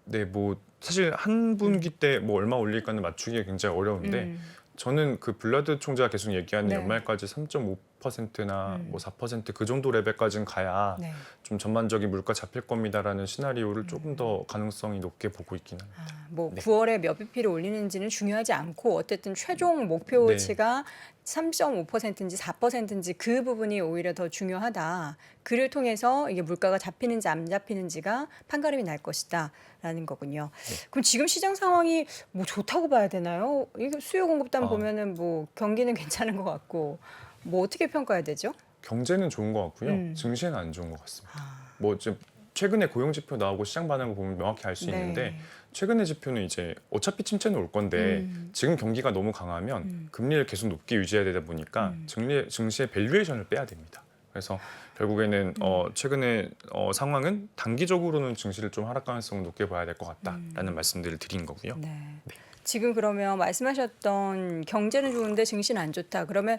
네, 뭐 사실 한 분기 때 뭐 얼마 올릴까는 맞추기가 굉장히 어려운데 저는 그 블라드 총재가 계속 얘기하는 네. 연말까지 3.5%나 뭐 4%그 정도 레벨까지는 가야 네. 좀 전반적인 물가 잡힐 겁니다라는 시나리오를 조금 더 가능성이 높게 보고 있긴 합니다. 뭐 네. 9월에 몇 bp를 올리는지는 중요하지 않고 어쨌든 최종 목표치가 3.5%인지 4%인지 그 부분이 오히려 더 중요하다. 그를 통해서 이게 물가가 잡히는지 안 잡히는지가 판가름이 날 것이다라는 거군요. 그럼 지금 시장 상황이 뭐 좋다고 봐야 되나요? 이게 수요 공급단 보면은 뭐 경기는 괜찮은 것 같고 뭐 어떻게 평가해야 되죠? 경제는 좋은 것 같고요. 증시는 안 좋은 것 같습니다. 뭐 지금 최근에 고용 지표 나오고 시장 반응을 보면 명확히 알 수 네. 있는데 최근의 지표는 이제 어차피 침체는 올 건데 지금 경기가 너무 강하면 금리를 계속 높게 유지해야 되다 보니까 증시의 밸류에이션을 빼야 됩니다. 그래서 결국에는 최근의 상황은 단기적으로는 증시를 좀 하락 가능성을 높게 봐야 될 것 같다라는 말씀들을 드린 거고요. 네. 지금 그러면 말씀하셨던 경제는 좋은데 증시는 안 좋다. 그러면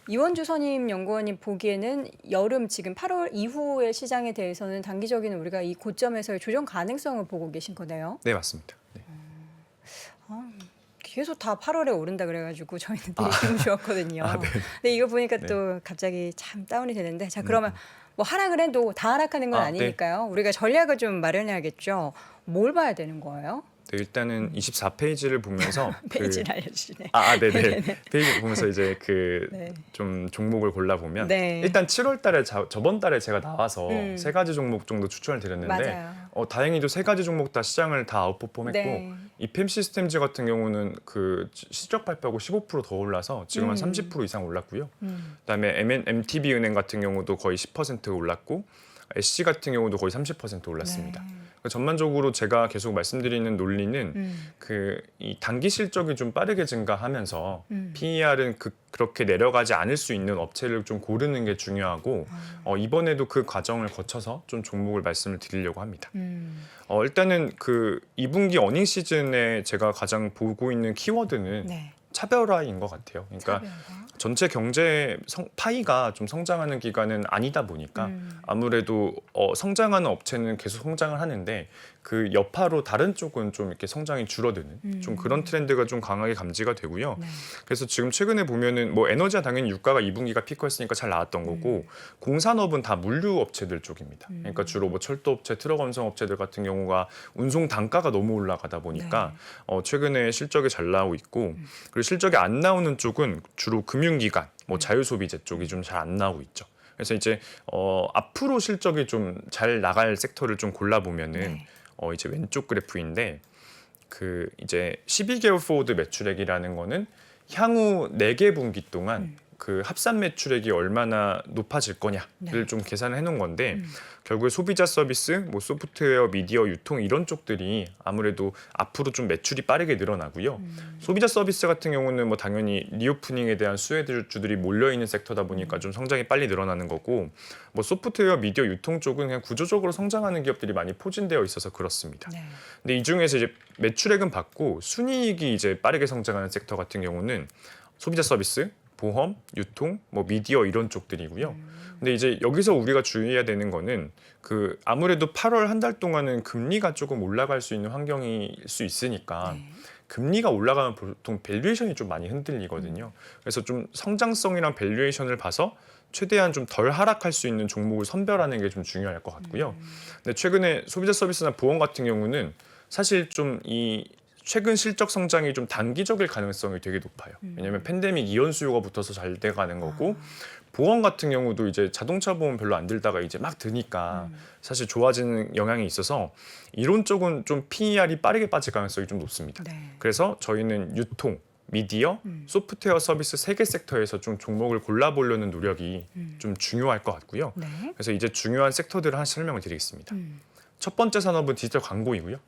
이원주 선임 연구원님 보기에는 여름 지금 8월 이후의 시장에 대해서는 단기적인 우리가 이 고점에서의 조정 가능성을 보고 계신 거네요. 네, 맞습니다. 네. 계속 다 8월에 오른다 그래가지고 저희는 되게 기분 좋았거든요. 네. 근데 이거 보니까 또 갑자기 참 다운이 되는데 자 그러면 뭐 하락을 해도 다 하락하는 건 아니니까요. 우리가 전략을 좀 마련해야겠죠. 뭘 봐야 되는 거예요? 네, 일단은 24페이지를 보면서 페이지를 알려주시네. 네네. 페이지 보면서 이제 그 네. 좀 종목을 골라 보면 네. 일단 7월달에 저번 달에 제가 나와서 세 가지 종목 정도 추천을 드렸는데 맞아요. 다행히도 세 가지 종목 다 시장을 다 아웃퍼폼했고 네. 이펜 시스템즈 같은 경우는 그 실적 발표하고 15%더 올라서 지금 한 30% 이상 올랐고요. 그다음에 MTB 은행 같은 경우도 거의 10% 올랐고 SC 같은 경우도 거의 30% 올랐습니다. 네. 그러니까 전반적으로 제가 계속 말씀드리는 논리는 이 단기 실적이 좀 빠르게 증가하면서 PER은 그렇게 내려가지 않을 수 있는 업체를 좀 고르는 게 중요하고 이번에도 그 과정을 거쳐서 좀 종목을 말씀을 드리려고 합니다. 일단은 그 2분기 어닝 시즌에 제가 가장 보고 있는 키워드는 네. 차별화인 것 같아요. 그러니까 차별화. 전체 경제 파이가 좀 성장하는 기간은 아니다 보니까 아무래도 성장하는 업체는 계속 성장을 하는데 그 여파로 다른 쪽은 좀 이렇게 성장이 줄어드는 좀 그런 트렌드가 좀 강하게 감지가 되고요. 네. 그래서 지금 최근에 보면은 뭐 에너지가 당연히 유가가 2분기가 피크였으니까 잘 나왔던 거고 공산업은 다 물류 업체들 쪽입니다. 그러니까 주로 뭐 철도 업체, 트럭 운송 업체들 같은 경우가 운송 단가가 너무 올라가다 보니까 최근에 실적이 잘 나오고 있고 그리고 실적이 안 나오는 쪽은 주로 금융기관, 뭐 자유소비재 쪽이 좀 잘 안 나오고 있죠. 그래서 이제 앞으로 실적이 좀 잘 나갈 섹터를 좀 골라 보면은 이제 왼쪽 그래프인데 그 이제 12개월 포워드 매출액이라는 거는 향후 4개 분기 동안 그 합산 매출액이 얼마나 높아질 거냐를 네. 좀 계산을 해놓은 건데 결국에 소비자 서비스, 뭐 소프트웨어, 미디어, 유통 이런 쪽들이 아무래도 앞으로 좀 매출이 빠르게 늘어나고요. 소비자 서비스 같은 경우는 뭐 당연히 리오프닝에 대한 수혜주들이 몰려있는 섹터다 보니까 좀 성장이 빨리 늘어나는 거고 뭐 소프트웨어, 미디어, 유통 쪽은 그냥 구조적으로 성장하는 기업들이 많이 포진되어 있어서 그렇습니다. 네. 근데 이 중에서 이제 매출액은 받고 순이익이 이제 빠르게 성장하는 섹터 같은 경우는 소비자 서비스, 보험, 유통, 뭐 미디어 이런 쪽들이고요. 근데 이제 여기서 우리가 주의해야 되는 거는 그 아무래도 8월 한 달 동안은 금리가 조금 올라갈 수 있는 환경일 수 있으니까 네. 금리가 올라가면 보통 밸류에이션이 좀 많이 흔들리거든요. 그래서 좀 성장성이랑 밸류에이션을 봐서 최대한 좀 덜 하락할 수 있는 종목을 선별하는 게 좀 중요할 것 같고요. 근데 최근에 소비자 서비스나 보험 같은 경우는 사실 좀 이 최근 실적 성장이 좀 단기적일 가능성이 되게 높아요. 왜냐하면 팬데믹 이연 수요가 붙어서 잘 돼가는 거고 보험 같은 경우도 이제 자동차 보험 별로 안 들다가 이제 막 드니까 사실 좋아지는 영향이 있어서 이론 쪽은 좀 PER이 빠르게 빠질 가능성이 좀 높습니다. 네. 그래서 저희는 유통, 미디어, 소프트웨어 서비스 3개 섹터에서 좀 종목을 골라보려는 노력이 좀 중요할 것 같고요. 네. 그래서 이제 중요한 섹터들을 하나씩 설명을 드리겠습니다. 첫 번째 산업은 디지털 광고이고요.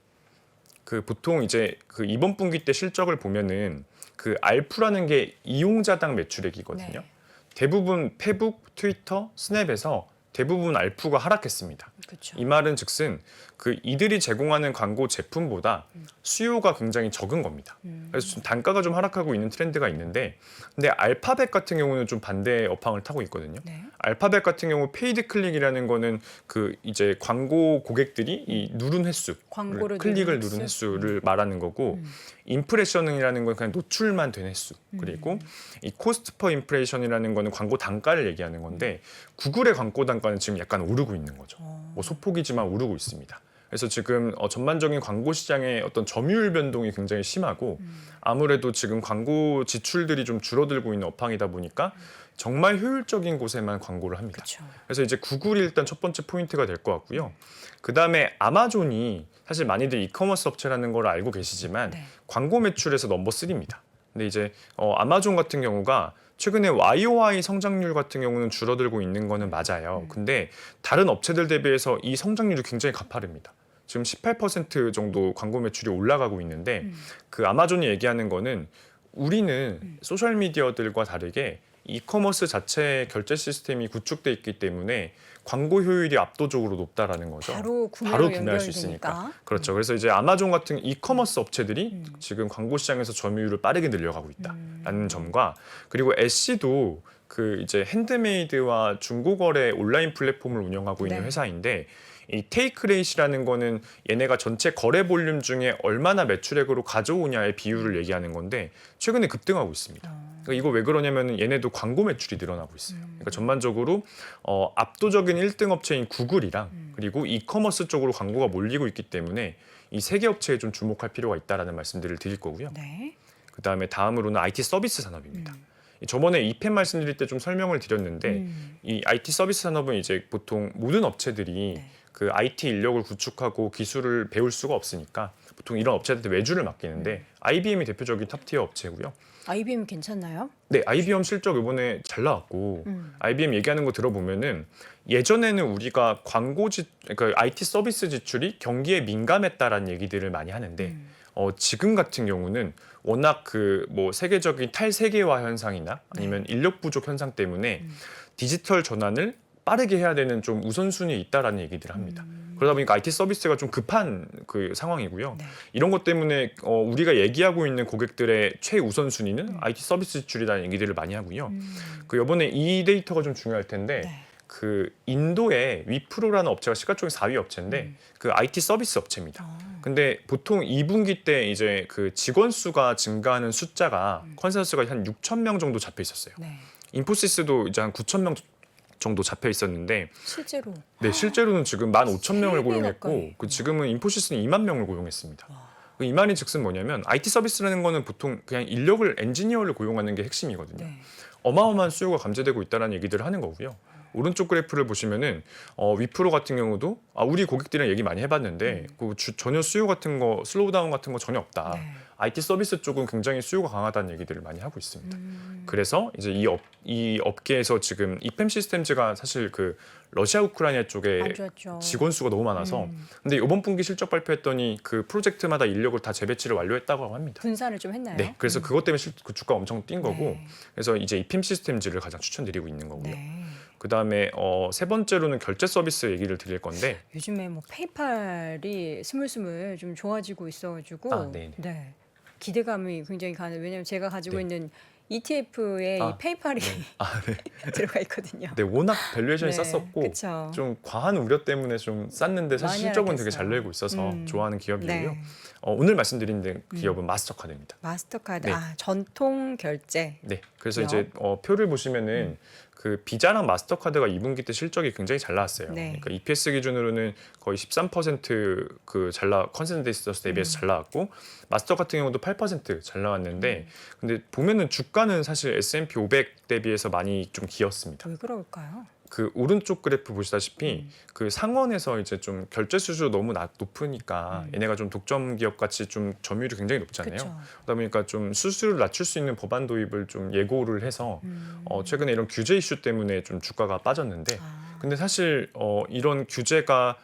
그 보통 이제 그 이번 분기 때 실적을 보면은 그 알프라는 게 이용자당 매출액이거든요. 네. 대부분 페북, 트위터, 스냅에서 대부분 알프가 하락했습니다. 그렇죠. 이 말은 즉슨 그 이들이 제공하는 광고 제품보다 수요가 굉장히 적은 겁니다. 그래서 좀 단가가 좀 하락하고 있는 트렌드가 있는데 근데 알파벳 같은 경우는 좀 반대의 업황을 타고 있거든요. 네. 알파벳 같은 경우 페이드 클릭이라는 거는 그 이제 광고 고객들이 이 누른 횟수, 광고를 클릭을 누른 누른 횟수를 말하는 거고 임프레션이라는 건 그냥 노출만 된 횟수 그리고 이 코스트 퍼 임프레션이라는 거는 광고 단가를 얘기하는 건데 구글의 광고 단가는 지금 약간 오르고 있는 거죠. 뭐 소폭이지만 오르고 있습니다. 그래서 지금 전반적인 광고 시장의 어떤 점유율 변동이 굉장히 심하고 아무래도 지금 광고 지출들이 좀 줄어들고 있는 업황이다 보니까 정말 효율적인 곳에만 광고를 합니다. 그렇죠. 그래서 이제 구글이 일단 첫 번째 포인트가 될 것 같고요. 그 다음에 아마존이 사실 많이들 이커머스 업체라는 걸 알고 계시지만 네. 광고 매출에서 넘버 3입니다. 근데 이제 아마존 같은 경우가 최근에 YOY 성장률 같은 경우는 줄어들고 있는 거는 맞아요. 근데 다른 업체들 대비해서 이 성장률이 굉장히 가파릅니다. 지금 18% 정도 광고 매출이 올라가고 있는데 그 아마존이 얘기하는 거는 우리는 소셜미디어들과 다르게 이커머스 자체의 결제 시스템이 구축돼 있기 때문에 광고 효율이 압도적으로 높다라는 거죠. 바로 바로 구매할 수 있으니까. 연결되니까. 그렇죠. 그래서 이제 아마존 같은 이커머스 업체들이 지금 광고 시장에서 점유율을 빠르게 늘려가고 있다라는 점과 그리고 애쉬도 그 이제 핸드메이드와 중고거래 온라인 플랫폼을 운영하고 있는 네. 회사인데 이 테이크 레이시라는 거는 얘네가 전체 거래 볼륨 중에 얼마나 매출액으로 가져오냐의 비율을 얘기하는 건데 최근에 급등하고 있습니다. 그러니까 이거 왜 그러냐면 얘네도 광고 매출이 늘어나고 있어요. 그러니까 전반적으로 압도적인 1등 업체인 구글이랑 그리고 이커머스 쪽으로 광고가 몰리고 있기 때문에 이 세 개 업체에 좀 주목할 필요가 있다라는 말씀들을 드릴 거고요. 네. 그다음에 다음으로는 IT 서비스 산업입니다. 저번에 2편 말씀드릴 때 좀 설명을 드렸는데 이 IT 서비스 산업은 이제 보통 모든 업체들이 네. 그 IT 인력을 구축하고 기술을 배울 수가 없으니까 보통 이런 업체들한테 외주를 맡기는데 IBM이 대표적인 탑티어 업체고요. IBM 괜찮나요? 네, IBM 실적 이번에 잘 나왔고 IBM 얘기하는 거 들어보면은 예전에는 우리가 그러니까 IT 서비스 지출이 경기에 민감했다라는 얘기들을 많이 하는데 지금 같은 경우는 워낙 그 뭐 세계적인 탈세계화 현상이나 아니면 인력 부족 현상 때문에 디지털 전환을 빠르게 해야 되는 좀 우선순위에 있다라는 얘기들을 합니다. 그러다 보니까 IT 서비스가 좀 급한 그 상황이고요. 네. 이런 것 때문에 우리가 얘기하고 있는 고객들의 최우선순위는 IT 서비스 지출이라는 얘기들을 많이 하고요. 그 이번에 이 데이터가 좀 중요할 텐데 네. 그 인도의 위프로라는 업체가 시가총액 4위 업체인데 그 IT 서비스 업체입니다. 근데 보통 2분기 때 이제 그 직원 수가 증가하는 숫자가 컨센서스가 한 6천 명 정도 잡혀 있었어요. 네. 인포시스도 이제 한 9천 명 정도 잡혀 있었는데 실제로. 네, 실제로는 지금 15,000명을 3배 고용했고 가까이. 그 지금은 인포시스는 2만 명을 고용했습니다. 이 말이 즉슨 뭐냐면 IT 서비스라는 거는 보통 그냥 인력을 엔지니어를 고용하는 게 핵심이거든요. 네. 어마어마한 수요가 감지되고 있다는 얘기들을 하는 거고요. 오른쪽 그래프를 보시면은 위프로 같은 경우도 우리 고객들이랑 얘기 많이 해봤는데 그 전혀 수요 같은 거 슬로우다운 같은 거 전혀 없다. 네. IT 서비스 쪽은 굉장히 수요가 강하다는 얘기들을 많이 하고 있습니다. 그래서 이제 이 업계에서 지금 이팸 시스템즈가 사실 그 러시아 우크라이나 쪽에 안 좋았죠. 직원 수가 너무 많아서 근데 이번 분기 실적 발표했더니 그 프로젝트마다 인력을 다 재배치를 완료했다고 합니다. 분산을 좀 했나요? 네, 그래서 그것 때문에 그 주가 엄청 뛴 거고 네. 그래서 이제 이팸 시스템즈를 가장 추천드리고 있는 거고요. 네. 그 다음에 세 번째로는 결제 서비스 얘기를 드릴 건데 요즘에 뭐 페이팔이 스물스물 좀 좋아지고 있어가지고 네네. 네. 기대감이 굉장히 가는. 왜냐면 제가 가지고 네. 있는 ETF에 이 페이팔이 들어가 있거든요. 네, 워낙 밸류에이션이 네, 쌌었고 그쵸. 좀 과한 우려 때문에 좀 쌌는데 사실 많이 실적은 되게 하락했어요. 잘 내고 있어서 좋아하는 기업이고요. 네. 오늘 말씀드린 기업은 마스터카드입니다. 마스터카드, 네. 전통 결제. 네, 그래서 기업. 이제 표를 보시면은 그 비자랑 마스터카드가 2분기 때 실적이 굉장히 잘 나왔어요. 네. 그러니까 EPS 기준으로는 거의 13% 컨센서스 대비해서 잘 나왔고 마스터 같은 경우도 8% 잘 나왔는데 근데 보면은 주가는 사실 S&P 500 대비해서 많이 좀 기었습니다. 왜 그럴까요? 그 오른쪽 그래프 보시다시피 그 상원에서 이제 좀 결제 수수료 너무 높으니까 얘네가 좀 독점 기업 같이 좀 점유율이 굉장히 높잖아요. 그쵸. 그러다 보니까 좀 수수료를 낮출 수 있는 법안 도입을 좀 예고를 해서 최근에 이런 규제 이슈 때문에 좀 주가가 빠졌는데 근데 사실 이런 규제가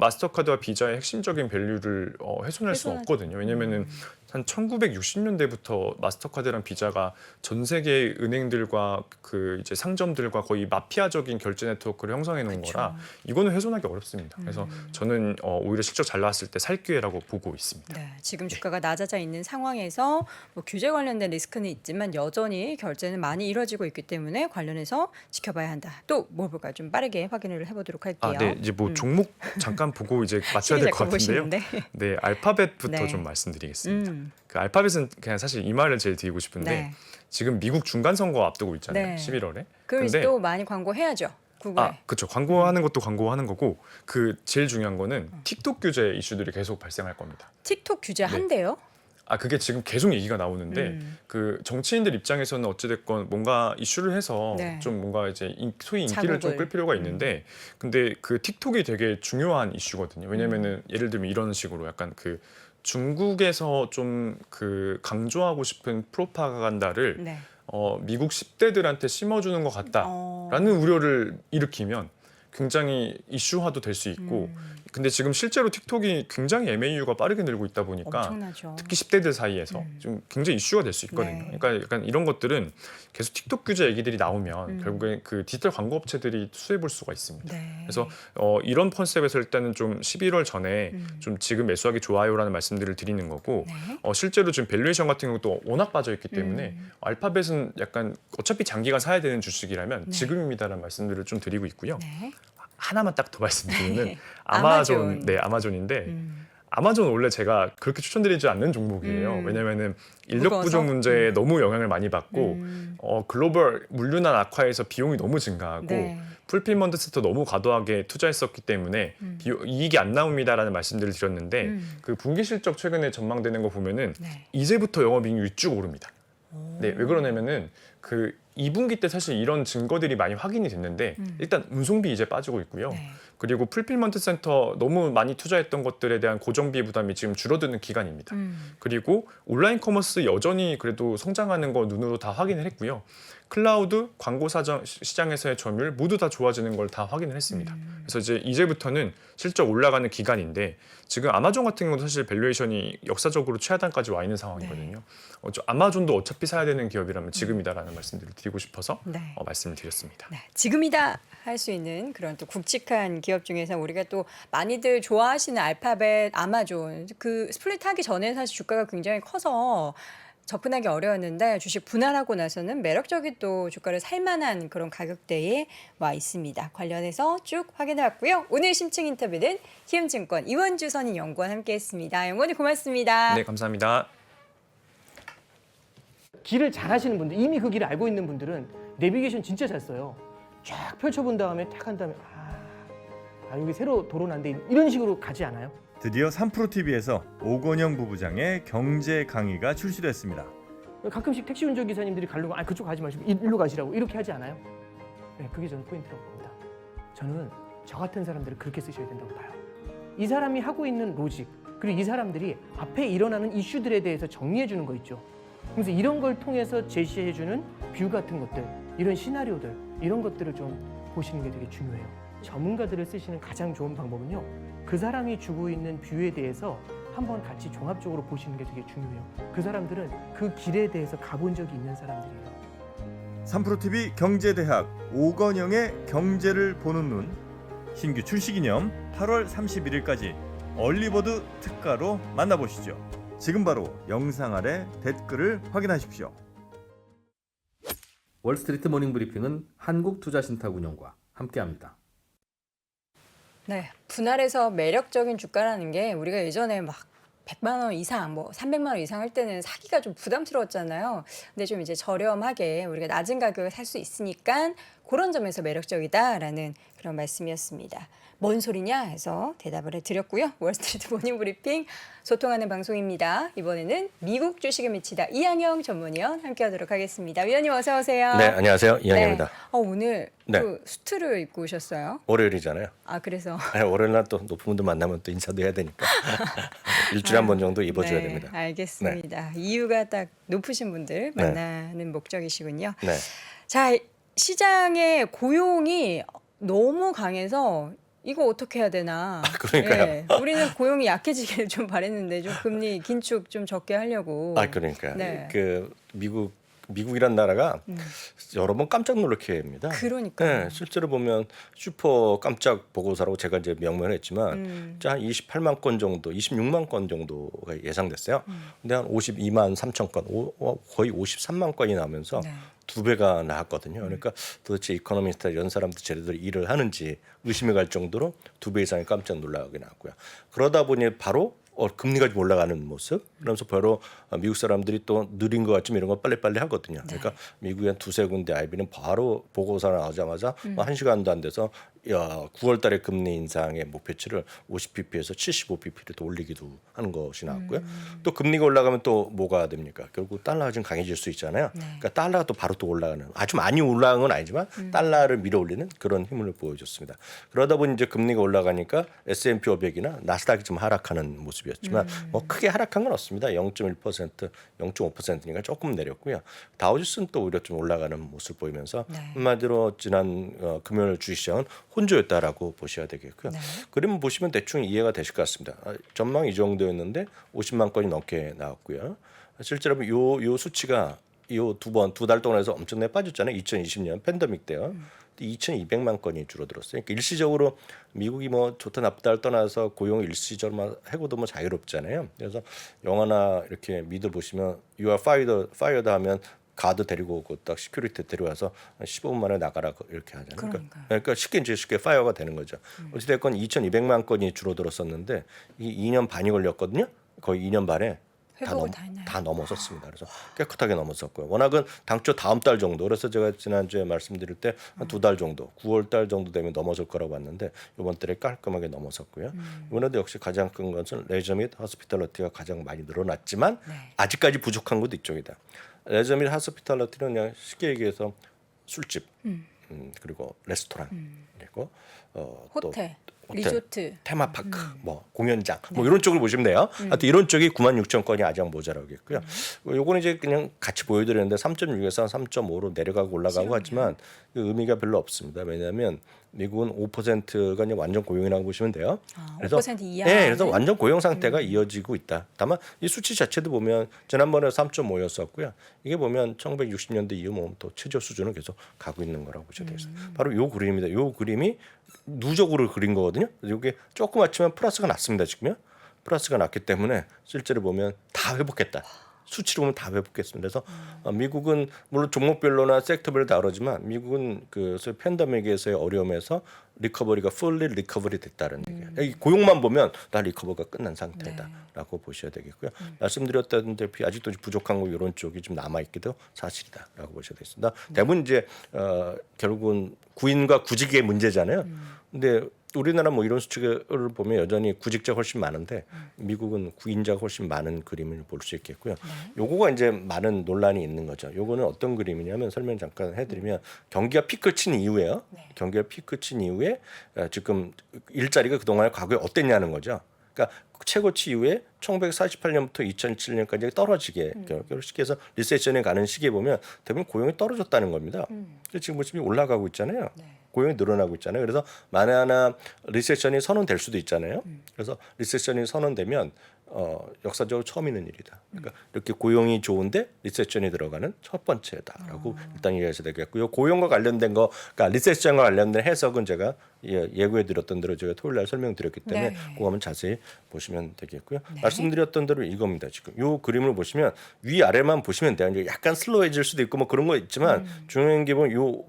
마스터카드와 비자의 핵심적인 밸류를 훼손할 수는 없거든요. 왜냐면은 한 1960년대부터 마스터카드랑 비자가 전 세계 은행들과 그 이제 상점들과 거의 마피아적인 결제 네트워크를 형성해 놓은 거라 이거는 훼손하기 어렵습니다. 그래서 저는 오히려 실적 잘 나왔을 때 살 기회라고 보고 있습니다. 네, 지금 주가가 낮아져 있는 상황에서 뭐 규제 관련된 리스크는 있지만 여전히 결제는 많이 이루어지고 있기 때문에 관련해서 지켜봐야 한다. 또 뭐 볼까요? 좀 빠르게 확인을 해보도록 할게요. 네, 이제 뭐 종목 잠깐 보고 이제 맞춰야 될 것 같은데요. 보시는데. 네, 알파벳부터 네. 좀 말씀드리겠습니다. 그 알파벳은 그냥 사실 이 말을 제일 드리고 싶은데 네. 지금 미국 중간 선거 앞두고 있잖아요. 네. 11월에. 그럼 또 많이 광고해야죠. 구글에. 그렇죠. 광고하는 것도 광고하는 거고 그 제일 중요한 거는 틱톡 규제 이슈들이 계속 발생할 겁니다. 틱톡 규제 한대요? 그게 지금 계속 얘기가 나오는데 그 정치인들 입장에서는 어찌됐건 뭔가 이슈를 해서 네. 좀 뭔가 이제 소위 인기를 좀 자극을. 끌 필요가 있는데 근데 그 틱톡이 되게 중요한 이슈거든요. 왜냐면은 예를 들면 이런 식으로 약간 그 중국에서 좀 그 강조하고 싶은 프로파간다를 네. 미국 10대들한테 심어주는 것 같다라는 우려를 일으키면 굉장히 이슈화도 될 수 있고 근데 지금 실제로 틱톡이 굉장히 MAU가 빠르게 늘고 있다 보니까 엄청나죠. 특히 10대들 사이에서 좀 굉장히 이슈가 될 수 있거든요. 네. 그러니까 약간 이런 것들은 계속 틱톡 규제 얘기들이 나오면 결국에 그 디지털 광고 업체들이 수혜해 볼 수가 있습니다. 네. 그래서 이런 컨셉에서 일단은 좀 11월 전에 좀 지금 매수하기 좋아요라는 말씀들을 드리는 거고 네. 실제로 지금 밸류에이션 같은 경우도 워낙 빠져 있기 때문에 알파벳은 약간 어차피 장기간 사야 되는 주식이라면 지금입니다라는 말씀들을 좀 드리고 있고요. 네. 하나만 딱 더 말씀드리면 네. 아마존, 네 아마존인데 아마존 원래 제가 그렇게 추천드리지 않는 종목이에요. 왜냐면은 인력 무거워서? 부족 문제에 너무 영향을 많이 받고 글로벌 물류난 악화에서 비용이 너무 증가하고 네. 풀필먼트 센터 너무 과도하게 투자했었기 때문에 이익이 안 나옵니다라는 말씀들을 드렸는데 그 분기 실적 최근에 전망되는 거 보면은 네. 이제부터 영업이익률이 쭉 오릅니다. 네, 왜 그러냐면은 그 2분기 때 사실 이런 증거들이 많이 확인이 됐는데 일단 운송비 이제 빠지고 있고요. 네. 그리고 풀필먼트 센터 너무 많이 투자했던 것들에 대한 고정비 부담이 지금 줄어드는 기간입니다. 그리고 온라인 커머스 여전히 그래도 성장하는 거 눈으로 다 확인을 했고요. 클라우드, 광고 시장에서의 점유율 모두 다 좋아지는 걸 다 확인을 했습니다. 그래서 이제부터는 실적 올라가는 기간인데 지금 아마존 같은 경우도 사실 밸류에이션이 역사적으로 최하단까지 와 있는 상황이거든요. 아마존도 어차피 사야 되는 기업이라면 지금이다라는 말씀들을 드리고 싶어서 네. 말씀을 드렸습니다. 네, 지금이다 할 수 있는 그런 또 굵직한 기업 중에서 우리가 또 많이들 좋아하시는 알파벳, 아마존 그 스플릿하기 전에 사실 주가가 굉장히 커서 접근하기 어려웠는데 주식 분할하고 나서는 매력적인 또 주가를 살만한 그런 가격대에 와 있습니다. 관련해서 쭉 확인해봤고요. 오늘 심층 인터뷰는 키움증권 이원주 선임연구원 함께했습니다. 연구원님 고맙습니다. 네, 감사합니다. 길을 잘 하시는 분들, 이미 그 길을 알고 있는 분들은 내비게이션 진짜 잘 써요. 쫙 펼쳐본 다음에 탁 한 다음에 여기 새로 도로 난데 이런 식으로 가지 않아요? 드디어 3프로TV에서 오건영 부부장의 경제 강의가 출시됐습니다. 가끔씩 택시 운전기사님들이 가려고 그쪽 가지 마시고 일로 가시라고 이렇게 하지 않아요? 네, 그게 저는 포인트라고 봅니다. 저는 저 같은 사람들을 그렇게 쓰셔야 된다고 봐요. 이 사람이 하고 있는 로직, 그리고 이 사람들이 앞에 일어나는 이슈들에 대해서 정리해 주는 거 있죠. 그래서 이런 걸 통해서 제시해 주는 뷰 같은 것들, 이런 시나리오들, 이런 것들을 좀 보시는 게 되게 중요해요. 전문가들을 쓰시는 가장 좋은 방법은요, 그 사람이 주고 있는 뷰에 대해서 한번 같이 종합적으로 보시는 게 되게 중요해요. 그 사람들은 그 길에 대해서 가본 적이 있는 사람들이에요. 3프로TV 경제대학 오건영의 경제를 보는 눈 신규 출시 기념 8월 31일까지 얼리버드 특가로 만나보시죠. 지금 바로 영상 아래 댓글을 확인하십시오. 월스트리트 모닝 브리핑은 한국투자신탁운용과 함께합니다. 네, 분할해서 매력적인 주가라는 게 우리가 예전에 막 100만 원 이상, 뭐 300만 원 이상 할 때는 사기가 좀 부담스러웠잖아요. 근데 좀 이제 저렴하게 우리가 낮은 가격에 살 수 있으니까 그런 점에서 매력적이다라는 그런 말씀이었습니다. 뭔 소리냐 해서 대답을 해드렸고요. 월스트리트 모닝 브리핑 소통하는 방송입니다. 이번에는 미국 주식에 미치다 이항영 전문위원 함께하도록 하겠습니다. 위원님 어서 오세요. 네, 안녕하세요. 이항영입니다. 네. 오늘 네. 또 수트를 입고 오셨어요. 월요일이잖아요. 아 그래서 월요일 날 또 높은 분들 만나면 또 인사도 해야 되니까 일주일에 한 번 정도 입어줘야 네, 됩니다. 알겠습니다. 이유가 딱 높으신 분들 네. 만나는 목적이시군요. 네. 자, 시장의 고용이 너무 강해서 이거 어떻게 해야 되나. 그러니까요. 네, 우리는 고용이 약해지기를 좀 바랬는데 좀 금리 긴축 좀 적게 하려고. 그러니까 네. 그 미국이란 나라가 여러 번 깜짝 놀라게 합니다. 그러니까요. 네, 실제로 보면 슈퍼 깜짝 보고서라고 제가 이제 명명했지만 한 28만 건 정도, 26만 건 정도가 예상됐어요. 근데 한 52만 3천 건, 거의 53만 건이 나오면서 네. 2배가 나왔거든요. 그러니까 도대체 이코노미스트 이런 사람들 제대로 일을 하는지 의심이 갈 정도로 2배 이상이 깜짝 놀라게 나왔고요. 그러다 보니 바로 금리가 좀 올라가는 모습. 그러면서 바로 미국 사람들이 또 느린 것 같지만 이런 거 빨리빨리 하거든요. 그러니까 미국의 한 두세 군데 IB는 바로 보고서 나오자마자 1시간도 안 돼서 9월 달에 금리 인상의 목표치를 50bp에서 75bp를 또 올리기도 하는 것이 나왔고요. 또 금리가 올라가면 또 뭐가 됩니까? 결국 달러가 좀 강해질 수 있잖아요. 그러니까 달러가 또 바로 또 올라가는, 아주 많이 올라간 건 아니지만 달러를 밀어올리는 그런 힘을 보여줬습니다. 그러다 보니 이제 금리가 올라가니까 S&P 500이나 나스닥이 좀 하락하는 모습이었지만 뭐 크게 하락한 건 없습니다. 0.1%, 0.5%니까 조금 내렸고요. 다우지수는 또 오히려 좀 올라가는 모습을 보이면서 한마디로 지난 금요일 주식시장은 혼조였다라고 보셔야 되겠고요. 그림 보시면 대충 이해가 되실 것 같습니다. 전망 이 정도였는데 50만 건이 넘게 나왔고요. 실제로 요 수치가 두 달 동안 해서 엄청나게 빠졌잖아요. 2020년 팬데믹 때요. 2,200만 건이 줄어들었어요. 그러니까 일시적으로 미국이 뭐 좋다 나쁘다를 떠나서 고용 일시적으로 해고도 뭐 자유롭잖아요. 그래서 영화나 이렇게 미드 보시면 You are fired 하면 가드 데리고 오고 딱 시큐리티 데려와서 15분 만에 나가라 이렇게 하잖아요. 그러니까 쉽게 파이어가 되는 거죠. 어찌됐건 2,200만 건이 줄어들었었는데 이 2년 반이 걸렸거든요. 거의 2년 반에 다 넘어섰습니다. 그래서 깨끗하게 넘어섰고요. 워낙은 당초 다음 달 정도, 그래서 제가 지난주에 말씀드릴 때 한 2달 정도, 9월 달 정도 되면 넘어설 거라고 봤는데 이번 달에 깔끔하게 넘어섰고요. 이번에도 역시 가장 큰 것은 레저 및 호스피탈리티가 가장 많이 늘어났지만 아직까지 부족한 것도 이쪽이다. 레저 및 호스피탈리티는 그냥 쉽게 얘기해서 술집, 그리고 레스토랑, 그리고 호텔. 리조트, 테마파크, 뭐 공연장, 뭐 이런 쪽을 보시면 돼요. 하여튼 이런 쪽이 9만 6천 건이 아직 모자라겠고요. 요거는 이제 그냥 같이 보여드렸는데 3.6에서 3.5로 내려가고 올라가고 하지만 그 의미가 별로 없습니다. 왜냐하면 미국은 5%가 이제 완전 고용이라고 보시면 돼요. 그래서 5% 이하. 네, 그래서 완전 고용 상태가 이어지고 있다. 다만 이 수치 자체도 보면 지난번에 3.5였었고요. 이게 보면 1960년대 이후 뭐 또 최저 수준을 계속 가고 있는 거라고 보셔야 되겠습니다. 바로 요 그림입니다. 요 그림이 누적으로 그린 거거든요. 이게 조그맣지만 플러스가 났습니다. 지금요. 플러스가 났기 때문에 실제로 보면 다 회복했다. 수치로 보면 다 회복했습니다. 그래서 미국은 물론 종목별로나 섹터별로 다르지만 미국은 그 팬데믹에서의 어려움에서 리커버리가 풀리 리커버리 됐다는 얘기예요. 이 고용만 보면 다 리커버가 끝난 상태다라고 보셔야 되겠고요. 말씀드렸다시피 아직도 부족한 거 이런 쪽이 좀 남아 있기도 사실이다라고 보셔야 되겠습니다. 대부분 이제 결국은 구인과 구직의 문제잖아요. 근데 우리나라 뭐 이런 수치를 보면 여전히 구직자 훨씬 많은데 미국은 구인자가 훨씬 많은 그림을 볼 수 있겠고요. 요거가 이제 많은 논란이 있는 거죠. 요거는 어떤 그림이냐면 설명 잠깐 해드리면 경기가 피크 친 이후에요. 경기가 피크 친 이후에 지금 일자리가 그동안 과거에 어땠냐는 거죠. 그러니까 최고치 이후에 1948년부터 2007년까지 떨어지게 결식해서 리세션에 가는 시기에 보면 대부분 고용이 떨어졌다는 겁니다. 지금 보시면 올라가고 있잖아요. 고용이 늘어나고 있잖아요. 그래서 만에 하나 리세션이 선언될 수도 있잖아요. 그래서 리세션이 선언되면 역사적으로 처음 있는 일이다. 그러니까 이렇게 고용이 좋은데 리세션이 들어가는 첫 번째다라고 일단 이해하셔야 되겠고요. 고용과 관련된 거, 그러니까 리세션과 관련된 해석은 제가 예고해드렸던 대로 제가 토요일 날 설명드렸기 때문에 그거 한번 자세히 보시면 되겠고요. 말씀드렸던 대로 이겁니다. 지금 이 그림을 보시면 위 아래만 보시면 돼요. 이제 약간 슬로해질 수도 있고 뭐 그런 거 있지만 중요한 게 보면 요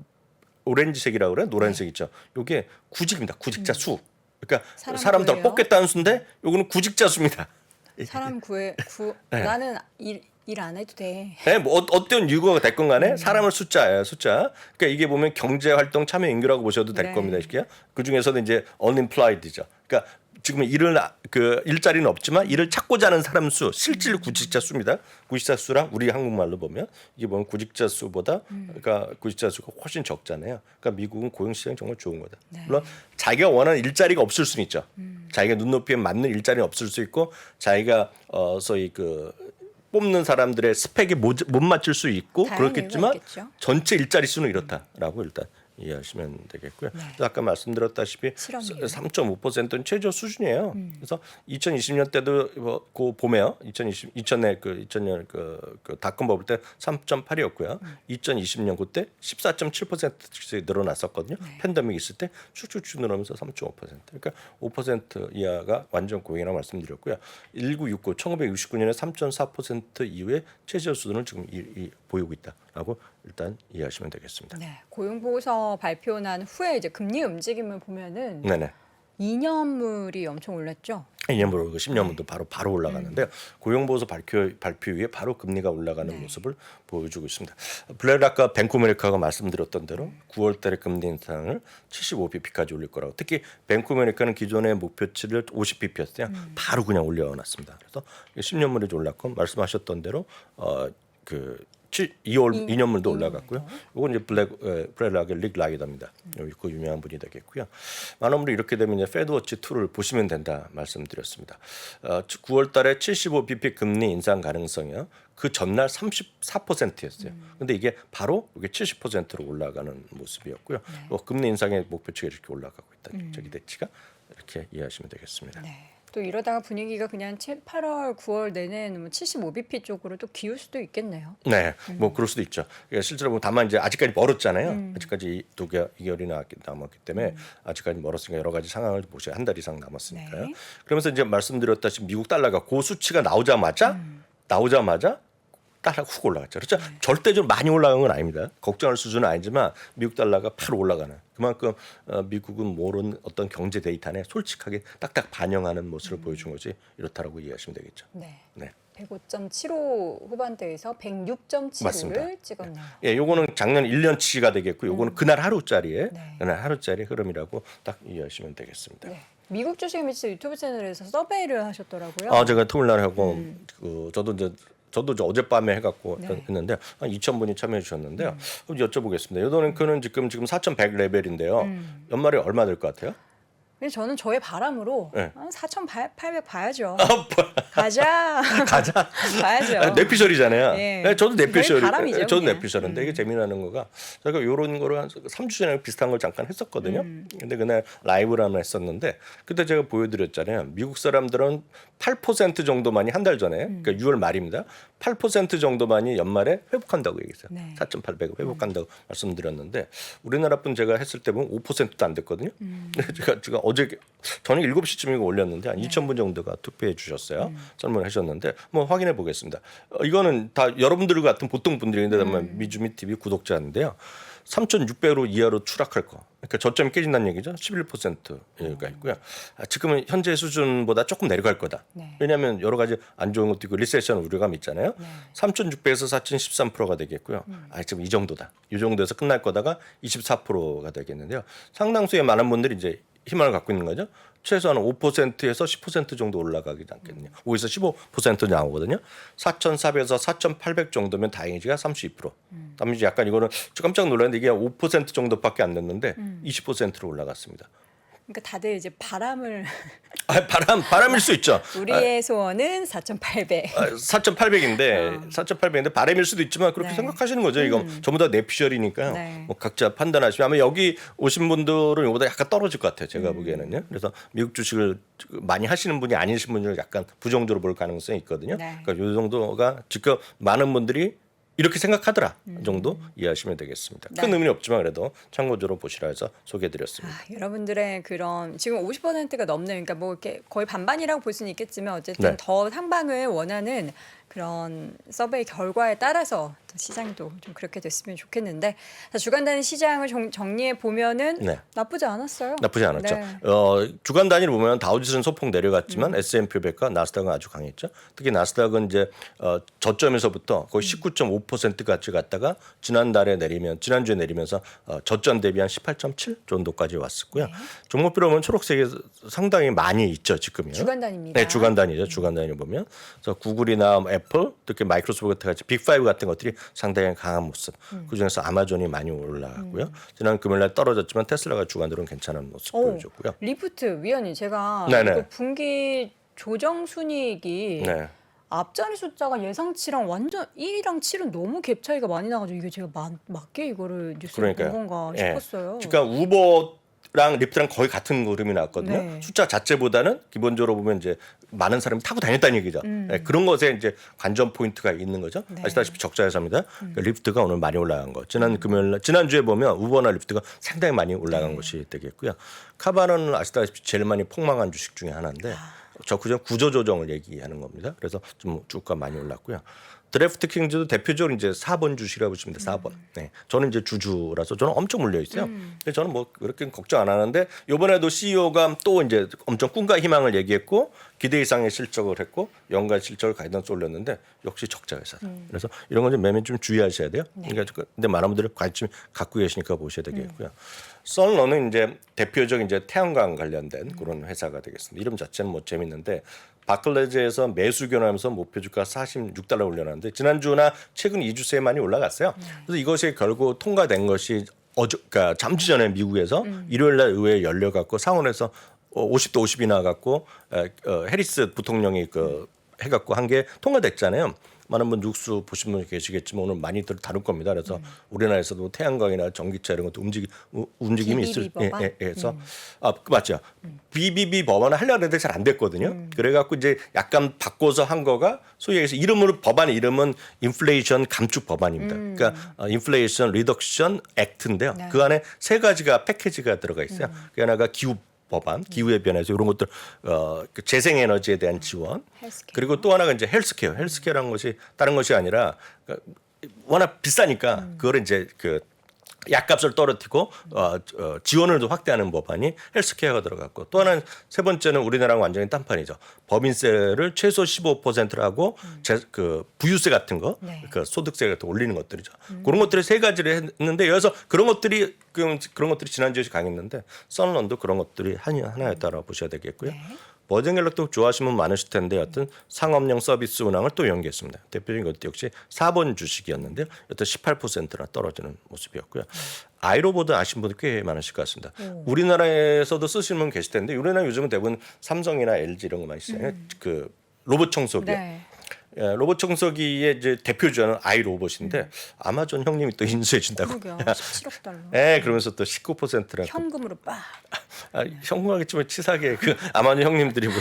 오렌지색이라고 그래, 노란색 있죠. 요게 구직입니다. 구직자 수. 그러니까 사람들 뽑겠다는 수인데 요거는 구직자 수입니다. 사람 나는 일 안 해도 돼. 네, 뭐 어떤 이유가 됐건 간에 사람을 숫자예요, 숫자. 그러니까 이게 보면 경제 활동 참여 인구라고 보셔도 될 겁니다. 그 중에서도 이제 unemployed죠. 그러니까 지금 일자리는 없지만 일을 찾고자 하는 사람 수, 실질 구직자 수입니다. 구직자 수랑 우리 한국말로 보면 이게 보면 구직자 수보다 그러니까 구직자 수가 훨씬 적잖아요. 그러니까 미국은 고용 시장이 정말 좋은 거다. 물론 자기가 원하는 일자리가 없을 수는 있죠. 자기가 눈높이에 맞는 일자리는 없을 수 있고 자기가 소위 뽑는 사람들의 스펙에 못 맞출 수 있고 그렇겠지만 전체 일자리 수는 이렇다라고 일단 이해하시면 되겠고요. 아까 말씀드렸다시피 3.5%는 최저 수준이에요. 그래서 2020년 때도 그 봄에요. 2000년 그 닷컴 버블 때 3.8이었고요. 2020년 그때 14.7%씩 늘어났었거든요. 팬데믹 있을 때 쭉쭉쭉 늘어나면서 3.5%. 그러니까 5% 이하가 완전 고용이라고 말씀드렸고요. 1969, 1969년에 3.4% 이후에 최저 수준을 지금 보이고 있다라고 일단 이해하시면 되겠습니다. 네, 고용 보고서 발표 난 후에 이제 금리 움직임을 보면은 네네. 2년물이 엄청 올랐죠. 2년물 오르고 10년물도 바로 올라가는데요. 고용보고서 발표 이후에 바로 금리가 올라가는 모습을 보여주고 있습니다. 블레어 아까 뱅크 오브 아메리카가 말씀드렸던 대로 9월달에 금리 인상을 75bp까지 올릴 거라고. 특히 뱅크 오브 아메리카는 기존의 목표치를 50bp였어요. 바로 그냥 올려놨습니다. 그래서 10년물이 올랐고 말씀하셨던 대로 2년물도 올라갔고요. 이건 이제 브레락의 릭 라이더입니다. 그 유명한 분이 되겠고요. 많은 이렇게 되면 이제 페드워치 2를 보시면 된다 말씀드렸습니다. 9월달에 75bp 금리 인상 가능성이요. 그 전날 34%였어요. 근데 이게 바로 이게 70%로 올라가는 모습이었고요. 금리 인상의 목표치가 이렇게 올라가고 있다. 기대치가 이렇게 이해하시면 되겠습니다. 네. 또 이러다가 분위기가 그냥 8월, 9월 내내 75bp 쪽으로 또 기울 수도 있겠네요. 네, 뭐 그럴 수도 있죠. 그러니까 실제로 보면 다만 이제 아직까지 멀었잖아요. 아직까지 2개월이나 남았기 때문에 아직까지 멀었으니까 여러 가지 상황을 보셔야 한 달 이상 남았으니까요. 그러면서 이제 말씀드렸다시피 미국 달러가 그 수치가 나오자마자 달러가 훅 올라갔죠. 그렇죠? 절대적으로 많이 올라간 건 아닙니다. 걱정할 수준은 아니지만 미국 달러가 바로 올라가는 그만큼 미국은 모르는 어떤 경제 데이터 안에 솔직하게 딱딱 반영하는 모습을 보여준 거지 이렇다라고 이해하시면 되겠죠. 네. 네. 105.75 후반대에서 106.75를 찍었네요. 예, 요거는 작년 1년치가 되겠고 요거는 그날 하루짜리의 그날 하루짜리 흐름이라고 딱 이해하시면 되겠습니다. 네. 미국 주식 미치 유튜브 채널에서 서베이를 하셨더라고요. 제가 토요일 날 하고 저도 어젯밤에 해갖고 했는데 한 2,000분이 참여해 주셨는데요. 여쭤보겠습니다. 요도는 지금 4,100 레벨인데요. 연말에 얼마 될 것 같아요? 근데 저는 저의 바람으로 네. 한 4,800 봐야죠. 가자. 봐야죠. 내피셜이잖아요. 네. 네, 저도 내피셜. 바람이죠, 저도 그냥. 내피셜인데 이게 재미나는 거가 제가 이런 거를 한 3주 전에 비슷한 걸 잠깐 했었거든요. 근데 그날 라이브를 하나 했었는데 그때 제가 보여드렸잖아요. 미국 사람들은 8% 정도만이 한 달 전에 그러니까 6월 말입니다. 8% 정도만이 연말에 회복한다고 얘기했어요. 4,800을 회복한다고 말씀드렸는데 우리나라 분 제가 했을 때 보면 5%도 안 됐거든요. 근데 제가 어제 저녁 7시쯤에 올렸는데 한 2,000분 정도가 투표해 주셨어요. 설문하셨는데 뭐 확인해 보겠습니다. 이거는 다 여러분들 같은 보통 분들인데 미주미 TV 구독자인데요. 3,600으로 이하로 추락할 거. 그러니까 저점이 깨진다는 얘기죠. 11%가 있고요. 지금은 현재 수준보다 조금 내려갈 거다. 왜냐하면 여러 가지 안 좋은 것도 있고 리세션 우려감이 있잖아요. 3,600에서 4,013%가 되겠고요. 지금 이 정도다. 이 정도에서 끝날 거다가 24%가 되겠는데요. 상당수의 많은 분들이 이제 희망을 갖고 있는 거죠. 최소한 5%에서 10% 정도 올라가지 않겠느냐. 5에서 15% 나오거든요. 4,400에서 4,800 정도면 다행이지가 32%. 다음에 약간 이거는 깜짝 놀랐는데 이게 5% 정도밖에 안 됐는데 20%로 올라갔습니다. 그러니까 다들 이제 바람을 바람일 수 있죠. 우리의 소원은 4,800. 4,800인데 4,800인데 바람일 수도 있지만 그렇게 네. 생각하시는 거죠. 이건 전부 다 내피셜이니까요. 네. 뭐 각자 판단하시면 아마 여기 오신 분들은 이거보다 약간 떨어질 것 같아요. 제가 보기에는요. 그래서 미국 주식을 많이 하시는 분이 아니신 분들 약간 부정적으로 볼 가능성이 있거든요. 네. 그러니까 이 정도가 지금 많은 분들이 이렇게 생각하더라 정도 이해하시면 되겠습니다. 큰 네. 의미는 없지만 그래도 참고적으로 보시라 해서 소개해드렸습니다. 여러분들의 그런 지금 50%가 넘는 그러니까 뭐 이렇게 거의 반반이라고 볼 수는 있겠지만 어쨌든 네. 더 상방을 원하는 그런 서베이 결과에 따라서 시장도 좀 그렇게 됐으면 좋겠는데 자, 주간 단위 시장을 정리해 보면은 네. 나쁘지 않았어요. 나쁘지 않았죠. 네. 주간 단위로 보면 다우지수는 소폭 내려갔지만 S&P 500과 나스닥은 아주 강했죠. 특히 나스닥은 이제 저점에서부터 거의 19.5%까지 갔다가 지난주에 내리면서 저점 대비 한 18.7 정도까지 왔었고요. 종목별로 보면 초록색이 상당히 많이 있죠 지금요. 주간 단위입니다. 네, 주간 단위죠. 주간 단위 보면 그래서 구글이나 애플, 특히 마이크로소프트 같이 빅5 같은 것들이 상당히 강한 모습. 그중에서 아마존이 많이 올라갔고요. 지난 금요일날 떨어졌지만 테슬라가 주간으로는 괜찮은 모습 보여줬고요. 리프트 위원님 제가 네네. 이거 분기 조정 순이익이 네. 앞자리 숫자가 예상치랑 완전 1이랑 7은 너무 갭 차이가 많이 나가지고 이게 제가 맞게 이거를 뉴스에 본 그러니까요. 건가 예. 싶었어요. 그러니까 우버랑 리프트랑 거의 같은 그림이 나왔거든요. 네. 숫자 자체보다는 기본적으로 보면 이제 많은 사람이 타고 다녔다는 얘기죠. 예, 그런 것에 이제 관전 포인트가 있는 거죠. 네. 아시다시피 적자회사입니다. 그러니까 리프트가 오늘 많이 올라간 거. 지난주에 보면 우버나 리프트가 상당히 많이 올라간 것이 되겠고요. 카바는 아시다시피 제일 많이 폭망한 주식 중에 하나인데 그저 구조 조정을 얘기하는 겁니다. 그래서 좀 주가 많이 올랐고요. 드래프트 킹즈도 대표적으로 이제 4번 주식이라고 보시면 돼요. 4번. 네. 저는 이제 주주라서 저는 엄청 물려 있어요. 근데 저는 뭐 그렇게 걱정 안 하는데 이번에도 CEO가 또 이제 엄청 꿈과 희망을 얘기했고 기대 이상의 실적을 했고 연간 실적을 가이던스 올렸는데 역시 적자 회사다. 그래서 이런 건 좀 매매 좀 주의하셔야 돼요. 그러니까 근데 많은 분들이 관심 갖고 계시니까 보셔야 되겠고요. 썬런은 이제 대표적 이제 태양광 관련된 그런 회사가 되겠습니다. 이름 자체는 뭐 재밌는데 바클레즈에서 매수 견하면서 목표 주가 46달러 올려놨는데 지난주나 최근 2주 새에 많이 올라갔어요. 그래서 이것이 결국 통과된 것이 그러니까 잠시 전에 미국에서 일요일 날 의회에 열려 갖고 상원에서 50대 50이 나갖고 해리스 부통령이 해갖고 한 게 통과됐잖아요. 많은 분 뉴스 보신 분 계시겠지만 오늘 많이들 다룰 겁니다. 그래서 우리나라에서도 태양광이나 전기차 이런 것도 움직임이 있을 해서 맞죠. BBB 법안을 하려고 했는데 잘 안 됐거든요. 그래갖고 이제 약간 바꿔서 한 거가 소위 얘기해서 법안 이름은 인플레이션 감축 법안입니다. 그러니까 인플레이션 리덕션 액트인데요. 네. 그 안에 세 가지가 패키지가 들어가 있어요. 그 하나가 기후 법안, 기후에 변해서 이런 것들 그 재생에너지에 대한 지원, 헬스케어. 그리고 또 하나가 이제 헬스케어라는 것이 다른 것이 아니라 워낙 비싸니까 그거를 이제 약값을 떨어뜨리고 지원을 좀 확대하는 법안이 헬스케어가 들어갔고 또 하나는 세 번째는 우리나라랑 완전히 딴판이죠. 법인세를 최소 15%를 하고 부유세 같은 거, 네. 소득세 같은 거 올리는 것들이죠. 그런 것들을 세 가지를 했는데 여기서 그런 것들이 지난주에 강했는데 썬런도 그런 것들이 하나였다라고 보셔야 되겠고요. 네. 버젠갤럭도 좋아하시는 분 많으실 텐데 여튼 상업용 서비스 운항을 또 연기했습니다. 대표적인 것도 역시 4번 주식이었는데요. 여튼 18%나 떨어지는 모습이었고요. 아이로보드 아시는 분들 꽤 많으실 것 같습니다. 우리나라에서도 쓰시는 분 계실 텐데 우리나라 요즘은 대부분 삼성이나 LG 이런 거 많이 쓰잖아요. 로봇 청소기요. 네. 로봇 청소기의 이제 대표주자는 아이로봇인데 아마존 형님이 또 인수해 준다고. 그러게요. 17억 달러. 네, 그러면서 또 19%라고. 현금으로 빡. 현금하겠지만 치사하게 아마존 형님들이 뭐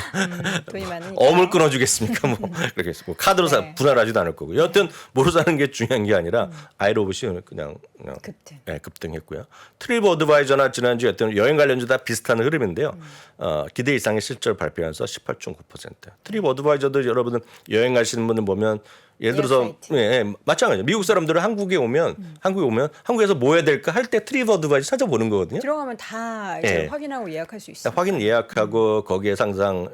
돈이 많으니까. 어물 끊어주겠습니까? 뭐 그렇게 뭐 카드로 네. 분할하지도 않을 거고. 여하튼 뭐로 사는 게 중요한 게 아니라 아이로봇이 그냥 급등. 네, 급등했고요. 트립 어드바이저나 지난주에 어떤 여행 관련주 다 비슷한 흐름인데요. 기대 이상의 실적을 발표하면서 18.9%. 트립 어드바이저도 여러분들 여행 가시는 분들 보면 예를 들어서 마찬가지죠. 미국 사람들은 한국에 오면 한국에서 뭐 해야 될까 할 때 트립 어드바이저 찾아보는 거거든요. 들어가면 다 이제 확인하고 예약할 수 있어요. 확인 예약하고 거기에 상상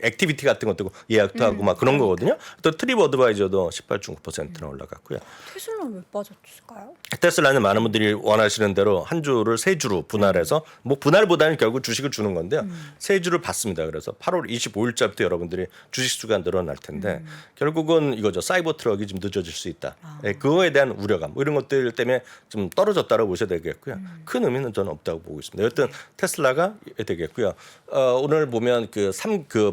액티비티 같은 것도 예약도 하고 막 그런 거거든요. 또 트립 어드바이저도 18.9%나 올라갔고요. 테슬라는 왜 빠졌을까요? 테슬라는 많은 분들이 원하시는 대로 한 주를 세 주로 분할해서 뭐 분할보다는 결국 주식을 주는 건데요. 세 주를 받습니다. 그래서 8월 25일자부터 여러분들이 주식 수가 늘어날 텐데 결국은 이거죠. 사이버 트럭이 좀 늦어질 수 있다. 예, 그거에 대한 우려감 뭐 이런 것들 때문에 좀 떨어졌다고 보셔야 되겠고요. 큰 의미는 저는 없다고 보고 있습니다. 여튼 테슬라가 되겠고요. 오늘 보면 그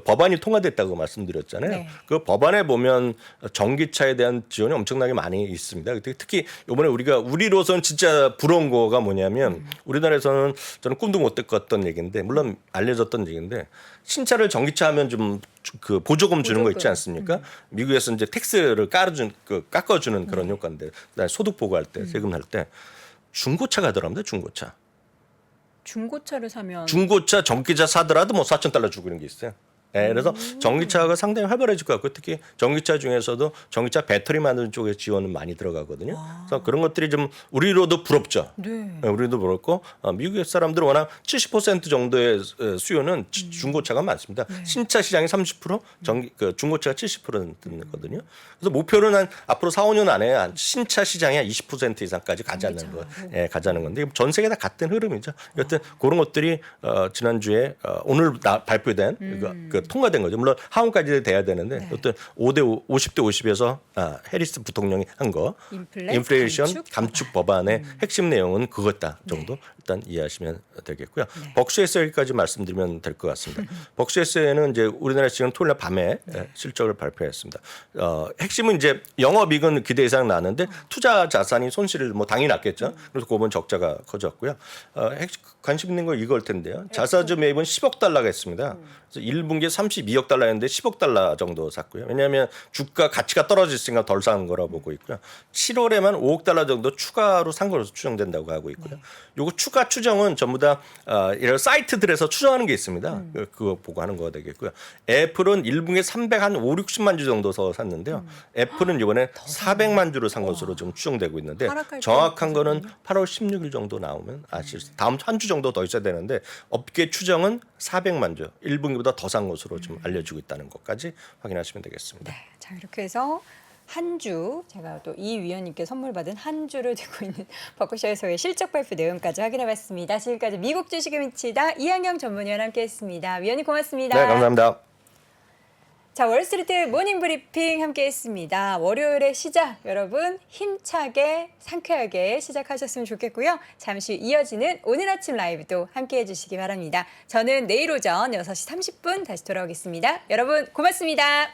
법안이 통과됐다고 말씀드렸잖아요. 네. 그 법안에 보면 전기차에 대한 지원이 엄청나게 많이 있습니다. 특히 이번에 우리로서는 진짜 부러운 거가 뭐냐면 우리나라에서는 저는 꿈도 못 꿨던 얘기인데 물론 알려졌던 얘기인데 신차를 전기차 하면 좀 그 보조금 주는 거 있지 않습니까? 미국에서 이제 텍스를 깎아주는 그런 효과인데 그다음에 소득 보고할 때 세금 할 때 중고차가 들어갑니다. 중고차. 중고차를 사면 중고차 전기차 사더라도 뭐 $4,000 주고 이런 게 있어요. 네, 그래서 전기차가 상당히 활발해질 것 같고 특히 전기차 중에서도 전기차 배터리 만드는 쪽에 지원은 많이 들어가거든요. 그래서 그런 것들이 좀 우리로도 부럽죠. 네. 네, 우리도 부럽고 미국의 사람들은 워낙 70% 정도의 수요는 중고차가 많습니다. 신차 시장이 30%, 중고차가 70%거든요. 그래서 목표는 한 앞으로 4, 5년 안에 한 신차 시장이 한 20% 이상까지 가자는 거, 가자는 건데 전 세계 다 같은 흐름이죠. 여튼 그런 것들이 지난주에 오늘 발표된 그 통과된 거죠. 물론 하원까지 돼야 되는데 어떤 50대 50에서 해리스 부통령이 한 거 인플레이션 감축 법안의 핵심 내용은 그것다 정도 일단 이해하시면 되겠고요. 벅스에서까지 말씀드리면 될 것 같습니다. 벅스에서는 이제 우리나라 지금 토요일 날 밤에 실적을 발표했습니다. 핵심은 이제 영업이익은 기대 이상 나는데 투자 자산이 손실을 뭐 당연히 났겠죠. 그래서 그번 적자가 커졌고요. 관심 있는 건 이걸 텐데요. 자사주 매입은 $10억 했습니다. 그래서 1분기에 $32억 했는데 $10억 정도 샀고요. 왜냐하면 주가 가치가 떨어졌으니까 덜 산 거라고 보고 있고요. 7월에만 $5억 정도 추가로 산 것으로 추정된다고 하고 있고요. 요거 추가 추정은 전부 다 이런 사이트들에서 추정하는 게 있습니다. 그거 보고 하는 거 되겠고요. 애플은 1분기에 360만 주 정도 더 샀는데요. 애플은 이번에 400만 주를 산 것으로 좀 추정되고 있는데 정확한 거는 8월 16일 정도 나오면 아실 수 다음 한 주 정도 더 있어야 되는데 업계 추정은 400만 주 1분기보다 더 산 것으로 좀 알려지고 있다는 것까지 확인하시면 되겠습니다. 네, 자 이렇게 해서 한 주 제가 또 이 위원님께 선물 받은 한 주를 들고 있는 버크셔에서의 실적 발표 내용까지 확인해봤습니다. 지금까지 미국 주식에 미치다 이한경 전문위원 함께했습니다. 위원님 고맙습니다. 네, 감사합니다. 자, 월스트리트 모닝 브리핑 함께했습니다. 월요일의 시작 여러분 힘차게 상쾌하게 시작하셨으면 좋겠고요. 잠시 후 이어지는 오늘 아침 라이브도 함께해 주시기 바랍니다. 저는 내일 오전 6시 30분 다시 돌아오겠습니다. 여러분 고맙습니다.